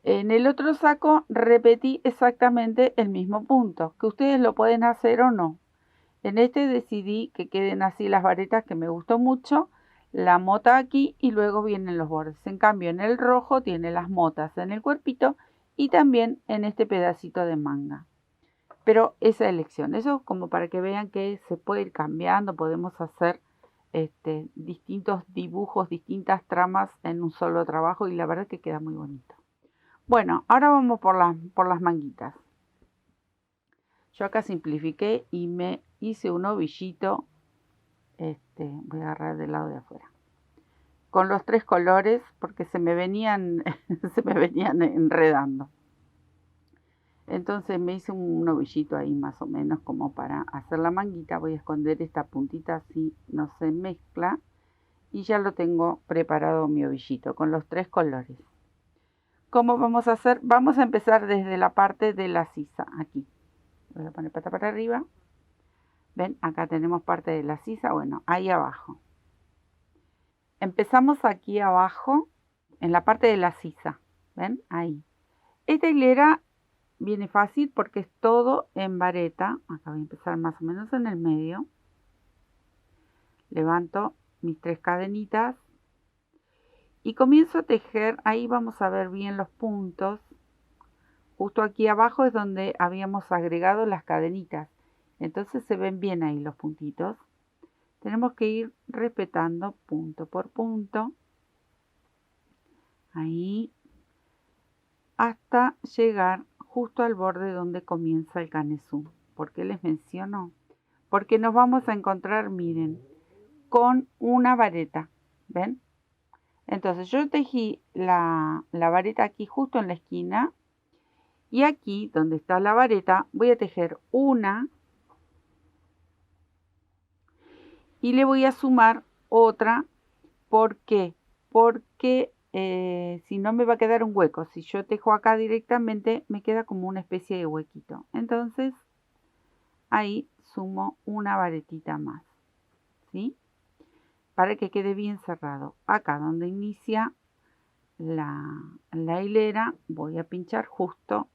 A: En el otro saco repetí exactamente el mismo punto, que ustedes lo pueden hacer o no. En este decidí que queden así las varetas, que me gustó mucho, la mota aquí y luego vienen los bordes. En cambio en el rojo tiene las motas en el cuerpito y también en este pedacito de manga. Pero esa elección, eso como para que vean que se puede ir cambiando, podemos hacer distintos dibujos, distintas tramas en un solo trabajo y la verdad que queda muy bonito. Bueno, ahora vamos por las manguitas. Yo acá simplifiqué y me hice un ovillito. Voy a agarrar del lado de afuera. Con los 3 colores porque se me venían enredando. Entonces me hice un ovillito ahí más o menos como para hacer la manguita. Voy a esconder esta puntita así no se mezcla. Y ya lo tengo preparado mi ovillito con los 3 colores. ¿Cómo vamos a hacer? Vamos a empezar desde la parte de la sisa, aquí. Voy a poner pata para arriba. ¿Ven? Acá tenemos parte de la sisa, bueno, ahí abajo. Empezamos aquí abajo, en la parte de la sisa. ¿Ven? Ahí. Esta hilera viene fácil porque es todo en vareta. Acá voy a empezar más o menos en el medio. Levanto mis 3 cadenitas. Y comienzo a tejer, ahí vamos a ver bien los puntos. Justo aquí abajo es donde habíamos agregado las cadenitas. Entonces se ven bien ahí los puntitos. Tenemos que ir respetando punto por punto. Ahí. Hasta llegar justo al borde donde comienza el canesú. ¿Por qué les menciono? Porque nos vamos a encontrar, miren, con una vareta, ¿ven? Entonces yo tejí la vareta aquí justo en la esquina y aquí donde está la vareta voy a tejer una y le voy a sumar otra. ¿Por qué? Porque si no me va a quedar un hueco. Si yo tejo acá directamente me queda como una especie de huequito. Entonces ahí sumo una varetita más, ¿sí? Para que quede bien cerrado. Acá donde inicia la hilera voy a pinchar justo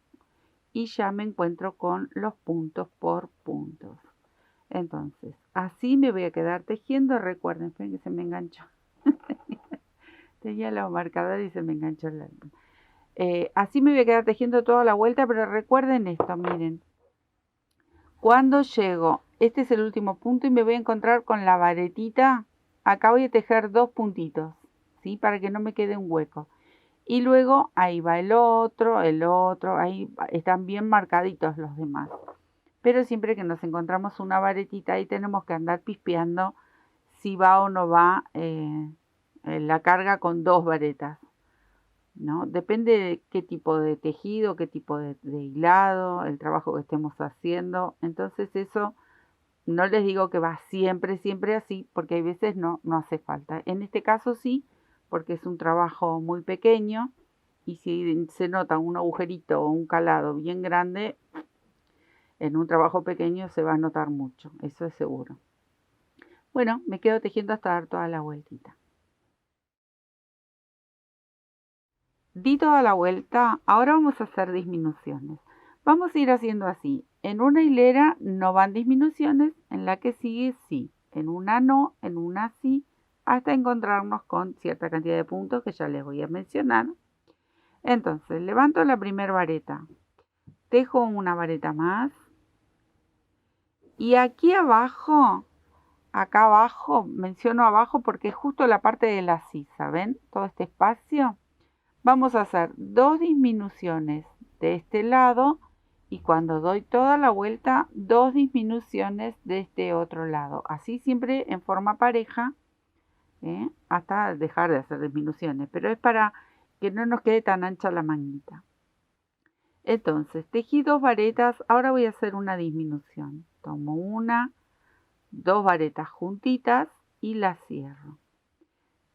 A: y ya me encuentro con los puntos por puntos. Entonces así me voy a quedar tejiendo. Recuerden, esperen que se me enganchó. Tenía los marcadores y se me enganchó el álbum. Así me voy a quedar tejiendo toda la vuelta, pero recuerden esto, miren. Cuando llego, este es el último punto y me voy a encontrar con la varetita. Acá voy a tejer 2 puntitos, ¿sí? Para que no me quede un hueco. Y luego ahí va el otro, ahí están bien marcaditos los demás. Pero siempre que nos encontramos una varetita, ahí tenemos que andar pispeando si va o no va la carga con 2 varetas, ¿no? Depende de qué tipo de tejido, qué tipo de hilado, el trabajo que estemos haciendo. Entonces eso no les digo que va siempre, siempre así, porque hay veces no hace falta. En este caso sí, porque es un trabajo muy pequeño y si se nota un agujerito o un calado bien grande, en un trabajo pequeño se va a notar mucho, eso es seguro. Bueno, me quedo tejiendo hasta dar toda la vueltita. Di toda la vuelta, ahora vamos a hacer disminuciones. Vamos a ir haciendo así. En una hilera no van disminuciones, en la que sigue sí. En una no, en una sí, hasta encontrarnos con cierta cantidad de puntos que ya les voy a mencionar. Entonces, levanto la primera vareta, tejo una vareta más y aquí abajo, acá abajo, menciono abajo porque es justo la parte de la sisa, ¿ven? Todo este espacio. Vamos a hacer 2 disminuciones de este lado y cuando doy toda la vuelta, 2 disminuciones de este otro lado. Así siempre en forma pareja, hasta dejar de hacer disminuciones, pero es para que no nos quede tan ancha la manguita. Entonces, tejí 2 varetas, ahora voy a hacer una disminución. Tomo una, 2 varetas juntitas y las cierro.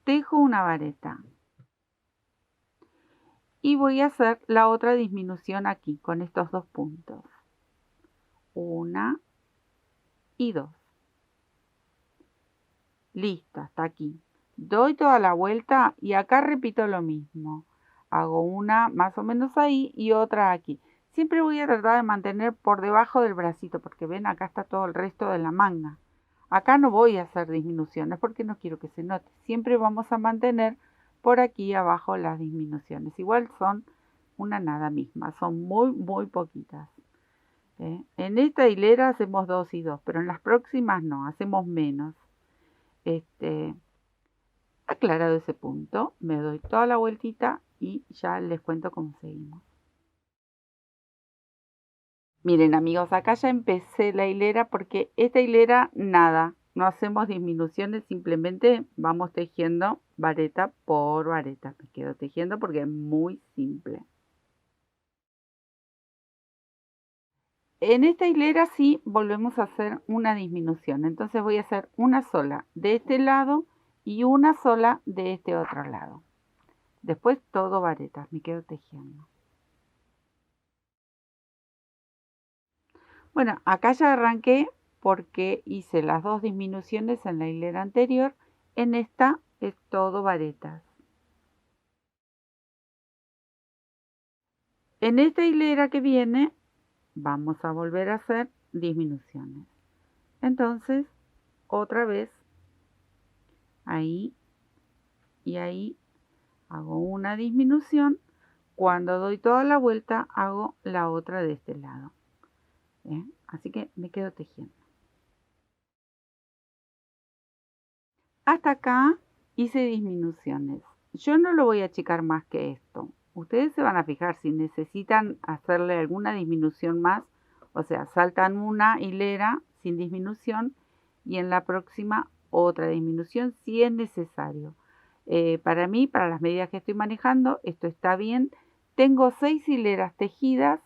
A: Tejo una vareta. Y voy a hacer la otra disminución aquí con estos 2 puntos. 1 y 2. Listo, hasta aquí. Doy toda la vuelta y acá repito lo mismo. Hago una más o menos ahí y otra aquí. Siempre voy a tratar de mantener por debajo del bracito porque ven, acá está todo el resto de la manga. Acá no voy a hacer disminuciones porque no quiero que se note. Siempre vamos a mantener por aquí abajo las disminuciones. Igual son una nada misma, son muy poquitas. En esta hilera hacemos 2 y 2, pero en las próximas no, hacemos menos. Aclarado ese punto, me doy toda la vueltita y ya les cuento cómo seguimos. Miren amigos, acá ya empecé la hilera porque esta hilera nada, no hacemos disminuciones, simplemente vamos tejiendo vareta por vareta. Me quedo tejiendo porque es muy simple. En esta hilera sí volvemos a hacer una disminución, entonces voy a hacer una sola de este lado y una sola de este otro lado. Después todo varetas, me quedo tejiendo. Bueno, acá ya arranqué porque hice las 2 disminuciones en la hilera anterior. En esta es todo varetas. En esta hilera que viene vamos a volver a hacer disminuciones. Entonces, otra vez, ahí y ahí hago una disminución. Cuando doy toda la vuelta, hago la otra de este lado. Así que me quedo tejiendo. Hasta acá hice disminuciones. Yo no lo voy a achicar más que esto. Ustedes se van a fijar si necesitan hacerle alguna disminución más O sea, saltan una hilera sin disminución y en la próxima otra disminución si es necesario. Para mí, para las medidas que estoy manejando, esto está bien. Tengo 6 hileras tejidas.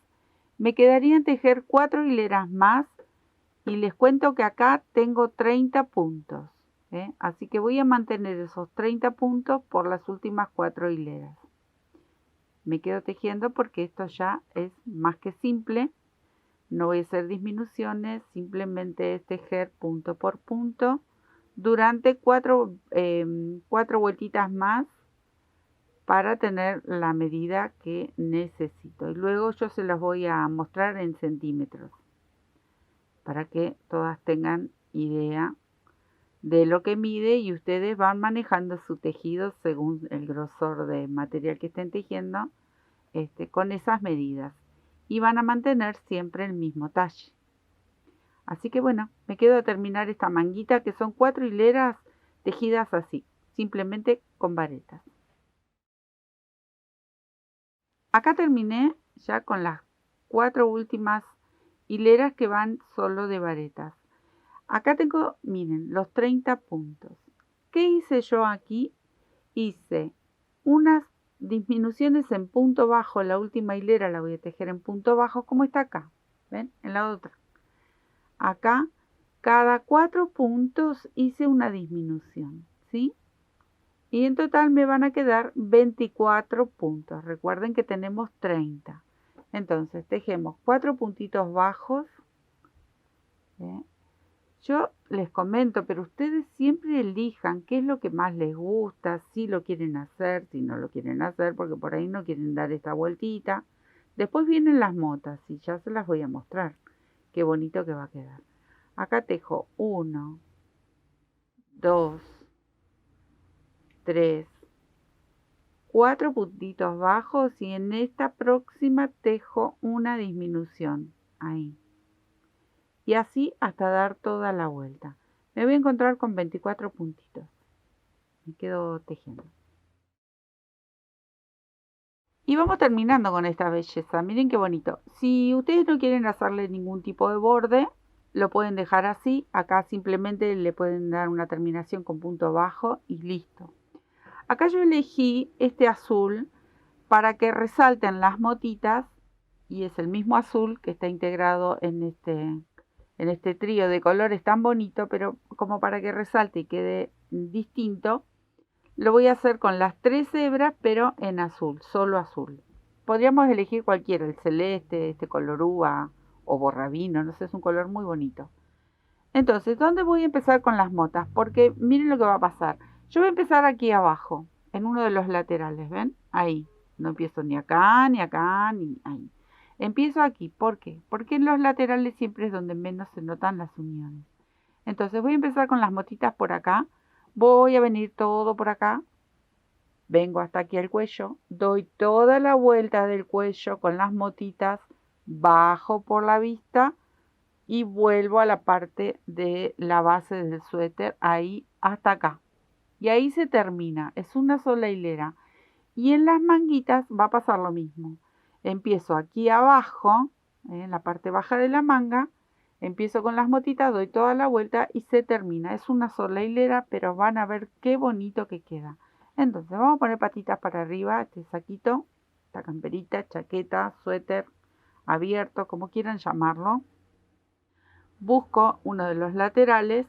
A: Me quedarían tejer 4 hileras más y les cuento que acá tengo 30 puntos. Así que voy a mantener esos 30 puntos por las últimas 4 hileras. Me quedo tejiendo porque esto ya es más que simple. No voy a hacer disminuciones, simplemente es tejer punto por punto durante 4 vueltitas más para tener la medida que necesito. Y luego yo se las voy a mostrar en centímetros para que todas tengan idea de lo que mide y ustedes van manejando su tejido según el grosor de material que estén tejiendo con esas medidas y van a mantener siempre el mismo talle. Así que bueno, me quedo a terminar esta manguita que son 4 hileras tejidas así, simplemente con varetas. Acá terminé ya con las 4 últimas hileras que van solo de varetas. Acá tengo, miren, los 30 puntos. ¿Qué hice yo aquí? Hice unas disminuciones en punto bajo. La última hilera la voy a tejer en punto bajo como está acá. ¿Ven? En la otra. Acá, cada 4 puntos hice una disminución. ¿Sí? Y en total me van a quedar 24 puntos. Recuerden que tenemos 30. Entonces, tejemos 4 puntitos bajos. Yo les comento, pero ustedes siempre elijan qué es lo que más les gusta, si lo quieren hacer, si no lo quieren hacer, porque por ahí no quieren dar esta vueltita. Después vienen las motas y ya se las voy a mostrar. Qué bonito que va a quedar. Acá tejo 1, 2, 3, 4 puntitos bajos y en esta próxima tejo una disminución. Ahí. Y así hasta dar toda la vuelta. Me voy a encontrar con 24 puntitos. Me quedo tejiendo. Y vamos terminando con esta belleza. Miren qué bonito. Si ustedes no quieren hacerle ningún tipo de borde, lo pueden dejar así. Acá simplemente le pueden dar una terminación con punto bajo y listo. Acá yo elegí este azul para que resalten las motitas. Y es el mismo azul que está integrado en este trío de colores tan bonito, pero como para que resalte y quede distinto, lo voy a hacer con las 3 hebras, pero en azul, solo azul. Podríamos elegir cualquiera, el celeste, este color uva o borrabino, no sé, es un color muy bonito. Entonces, ¿dónde voy a empezar con las motas? Porque miren lo que va a pasar. Yo voy a empezar aquí abajo, en uno de los laterales, ¿ven? Ahí. No empiezo ni acá, ni acá, ni ahí. Empiezo aquí. ¿Por qué? Porque en los laterales siempre es donde menos se notan las uniones. Entonces voy a empezar con las motitas por acá. Voy a venir todo por acá. Vengo hasta aquí al cuello. Doy toda la vuelta del cuello con las motitas. Bajo por la vista. Y vuelvo a la parte de la base del suéter. Ahí hasta acá. Y ahí se termina. Es una sola hilera. Y en las manguitas va a pasar lo mismo. Empiezo aquí abajo, en la parte baja de la manga, empiezo con las motitas, doy toda la vuelta y se termina. Es una sola hilera, pero van a ver qué bonito que queda. Entonces vamos a poner patitas para arriba, este saquito, esta camperita, chaqueta, suéter, abierto, como quieran llamarlo. Busco uno de los laterales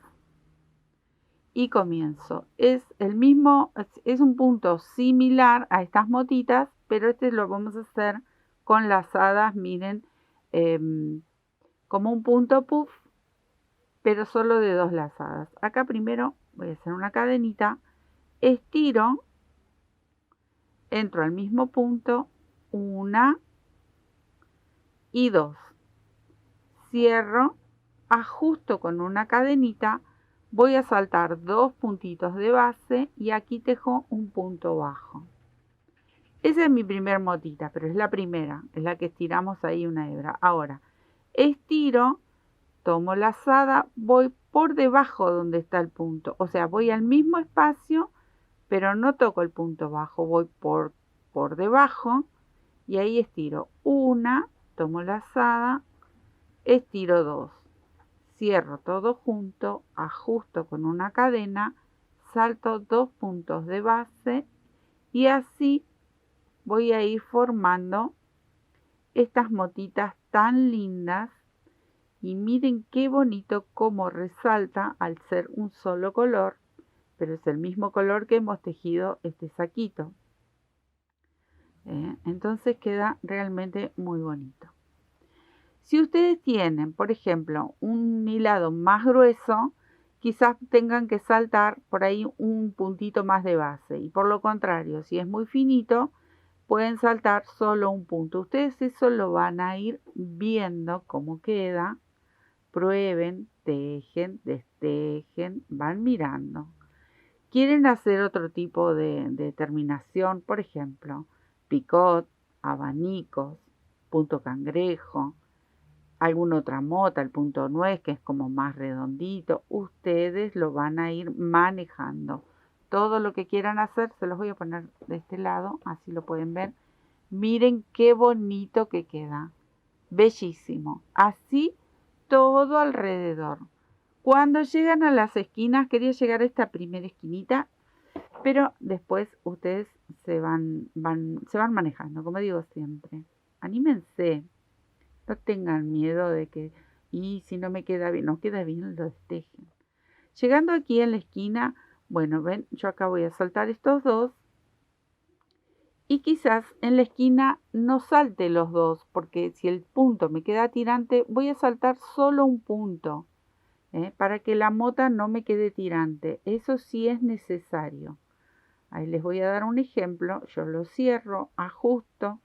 A: y comienzo. Es el mismo, es un punto similar a estas motitas, pero este lo vamos a hacer con lazadas, miren, como un punto puff, pero solo de 2 lazadas. Acá primero voy a hacer una cadenita, estiro, entro al mismo punto, 1 y 2, cierro, ajusto con una cadenita, voy a saltar 2 puntitos de base y aquí tejo un punto bajo. Esa es mi primer motita, pero es la primera, es la que estiramos ahí una hebra. Ahora, estiro, tomo lazada, voy por debajo donde está el punto. O sea, voy al mismo espacio, pero no toco el punto bajo, voy por debajo y ahí estiro. Una, tomo lazada, estiro 2, cierro todo junto, ajusto con una cadena, salto 2 puntos de base y así voy a ir formando estas motitas tan lindas. Y miren qué bonito cómo resalta al ser un solo color, pero es el mismo color que hemos tejido este saquito. Entonces queda realmente muy bonito. Si ustedes tienen, por ejemplo, un hilado más grueso, quizás tengan que saltar por ahí un puntito más de base. Y por lo contrario, si es muy finito, pueden saltar solo un punto. Ustedes eso lo van a ir viendo cómo queda. Prueben, tejen, destejen, van mirando. ¿Quieren hacer otro tipo de terminación? Por ejemplo, picot, abanicos, punto cangrejo, alguna otra mota, el punto nuez, que es como más redondito. Ustedes lo van a ir manejando. Todo lo que quieran hacer, se los voy a poner de este lado, así lo pueden ver. Miren qué bonito que queda. Bellísimo. Así todo alrededor. Cuando llegan a las esquinas, quería llegar a esta primera esquinita, pero después ustedes se van manejando, como digo siempre. Anímense, no tengan miedo de que, y si no me queda bien, no queda bien, lo destejen. Llegando aquí en la esquina, bueno, ven, yo acá voy a saltar estos dos. Y quizás en la esquina no salte los dos, porque si el punto me queda tirante, voy a saltar solo un punto, para que la mota no me quede tirante. Eso sí es necesario. Ahí les voy a dar un ejemplo. Yo lo cierro, ajusto.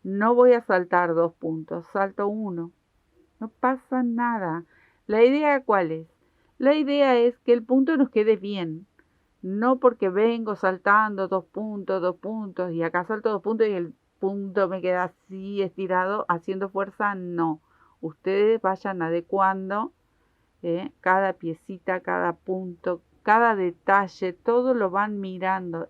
A: No voy a saltar 2 puntos, salto uno. No pasa nada. ¿La idea cuál es? La idea es que el punto nos quede bien. No porque vengo saltando 2 puntos, y acá salto 2 puntos y el punto me queda así estirado, haciendo fuerza, no. Ustedes vayan adecuando cada piecita, cada punto, cada detalle, todo lo van mirando.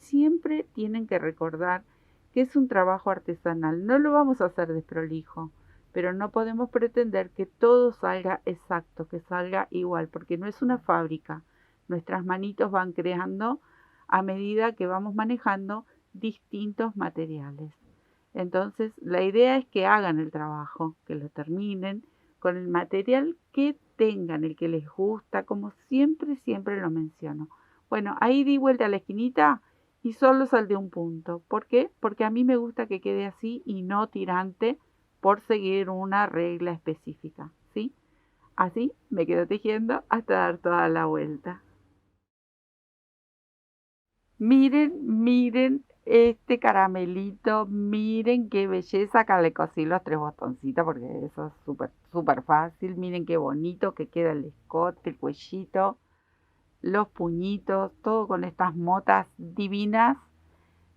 A: Siempre tienen que recordar que es un trabajo artesanal. No lo vamos a hacer desprolijo, pero no podemos pretender que todo salga exacto, que salga igual, porque no es una fábrica. Nuestras manitos van creando a medida que vamos manejando distintos materiales. Entonces, la idea es que hagan el trabajo, que lo terminen con el material que tengan, el que les gusta, como siempre, siempre lo menciono. Bueno, ahí di vuelta a la esquinita y solo salté un punto. ¿Por qué? Porque a mí me gusta que quede así y no tirante por seguir una regla específica, ¿sí? Así me quedo tejiendo hasta dar toda la vuelta. Miren este caramelito, miren qué belleza. Acá le cosí los 3 botoncitos porque eso es súper fácil. Miren qué bonito que queda el escote, el cuellito, los puñitos, todo con estas motas divinas.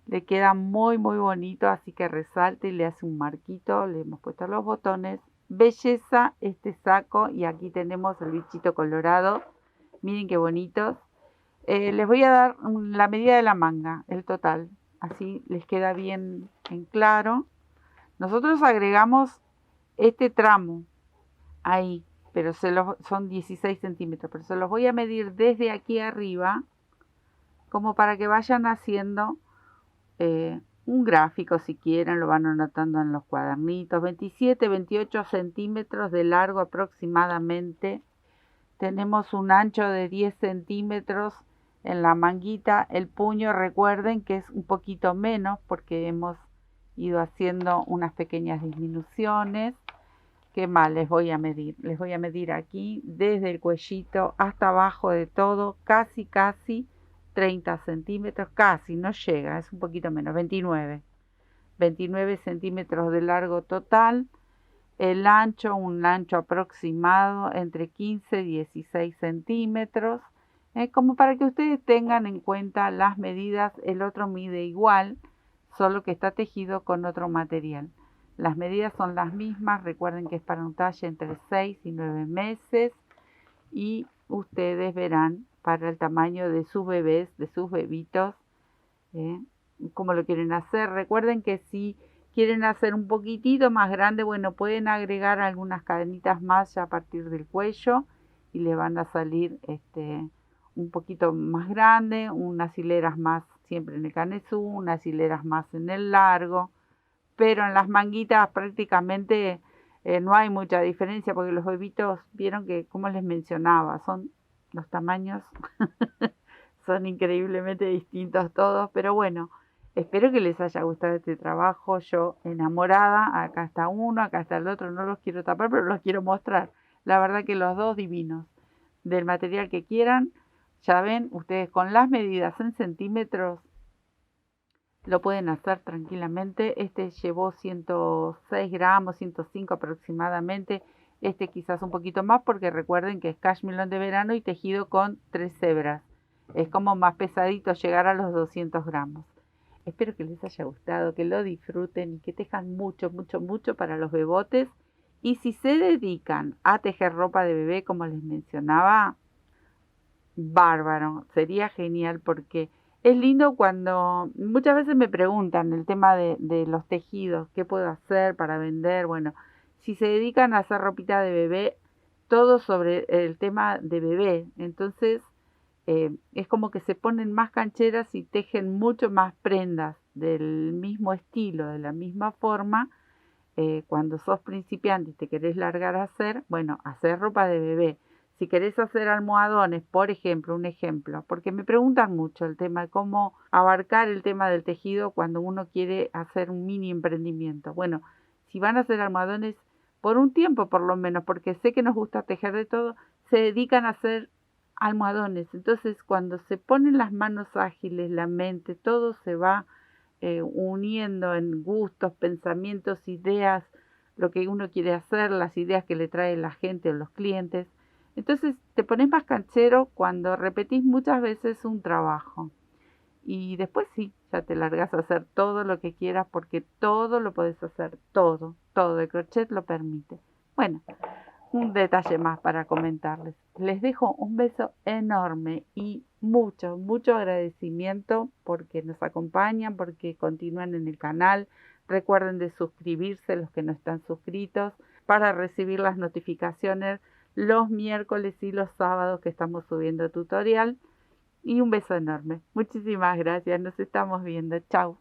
A: Le queda muy bonito, así que resalte y le hace un marquito. Le hemos puesto los botones. Belleza este saco, y aquí tenemos el bichito colorado. Miren qué bonitos. Les voy a dar la medida de la manga, el total, así les queda bien en claro. Nosotros agregamos este tramo ahí, pero son 16 centímetros, pero se los voy a medir desde aquí arriba, como para que vayan haciendo un gráfico si quieren, lo van anotando en los cuadernitos. 27, 28 centímetros de largo aproximadamente. Tenemos un ancho de 10 centímetros en la manguita. El puño, recuerden que es un poquito menos porque hemos ido haciendo unas pequeñas disminuciones. ¿Qué más les voy a medir? Les voy a medir aquí desde el cuellito hasta abajo de todo, casi 30 centímetros, casi, no llega, es un poquito menos, 29 centímetros de largo total. El ancho, un ancho aproximado entre 15 y 16 centímetros, como para que ustedes tengan en cuenta las medidas. El otro mide igual, solo que está tejido con otro material. Las medidas son las mismas, recuerden que es para un talle entre 6 y 9 meses, y ustedes verán para el tamaño de sus bebés, de sus bebitos, cómo lo quieren hacer. Recuerden que si quieren hacer un poquitito más grande, bueno, pueden agregar algunas cadenitas más ya a partir del cuello y le van a salir un poquito más grande, unas hileras más siempre en el canesú, unas hileras más en el largo, pero en las manguitas prácticamente no hay mucha diferencia porque los bebitos, vieron que, como les mencionaba, son los tamaños, son increíblemente distintos todos, pero bueno, espero que les haya gustado este trabajo. Yo enamorada, acá está uno, acá está el otro, no los quiero tapar, pero los quiero mostrar. La verdad que los dos divinos, del material que quieran. Ya ven, ustedes con las medidas en centímetros lo pueden hacer tranquilamente. Este llevó 106 gramos, 105 aproximadamente. Este quizás un poquito más porque recuerden que es cashmere de verano y tejido con 3 hebras. Es como más pesadito llegar a los 200 gramos. Espero que les haya gustado, que lo disfruten y que tejan mucho, mucho, mucho para los bebotes. Y si se dedican a tejer ropa de bebé, como les mencionaba, bárbaro, sería genial porque es lindo cuando muchas veces me preguntan el tema de los tejidos, qué puedo hacer para vender. Bueno, si se dedican a hacer ropita de bebé, todo sobre el tema de bebé, entonces es como que se ponen más cancheras y tejen mucho más prendas del mismo estilo, de la misma forma. Cuando sos principiante y te querés largar a hacer, bueno, hacer ropa de bebé. Si querés hacer almohadones, por ejemplo, un ejemplo, porque me preguntan mucho el tema de cómo abarcar el tema del tejido cuando uno quiere hacer un mini emprendimiento. Bueno, si van a hacer almohadones por un tiempo por lo menos, porque sé que nos gusta tejer de todo, se dedican a hacer almohadones. Entonces, cuando se ponen las manos ágiles, la mente, todo se va uniendo en gustos, pensamientos, ideas, lo que uno quiere hacer, las ideas que le trae la gente o los clientes. Entonces te pones más canchero cuando repetís muchas veces un trabajo. Y después sí, ya te largas a hacer todo lo que quieras porque todo lo podés hacer, todo, todo. El crochet lo permite. Bueno, un detalle más para comentarles. Les dejo un beso enorme y mucho, mucho agradecimiento porque nos acompañan, porque continúan en el canal. Recuerden de suscribirse los que no están suscritos para recibir las notificaciones los miércoles y los sábados que estamos subiendo tutorial. Y un beso enorme. Muchísimas gracias. Nos estamos viendo. Chao.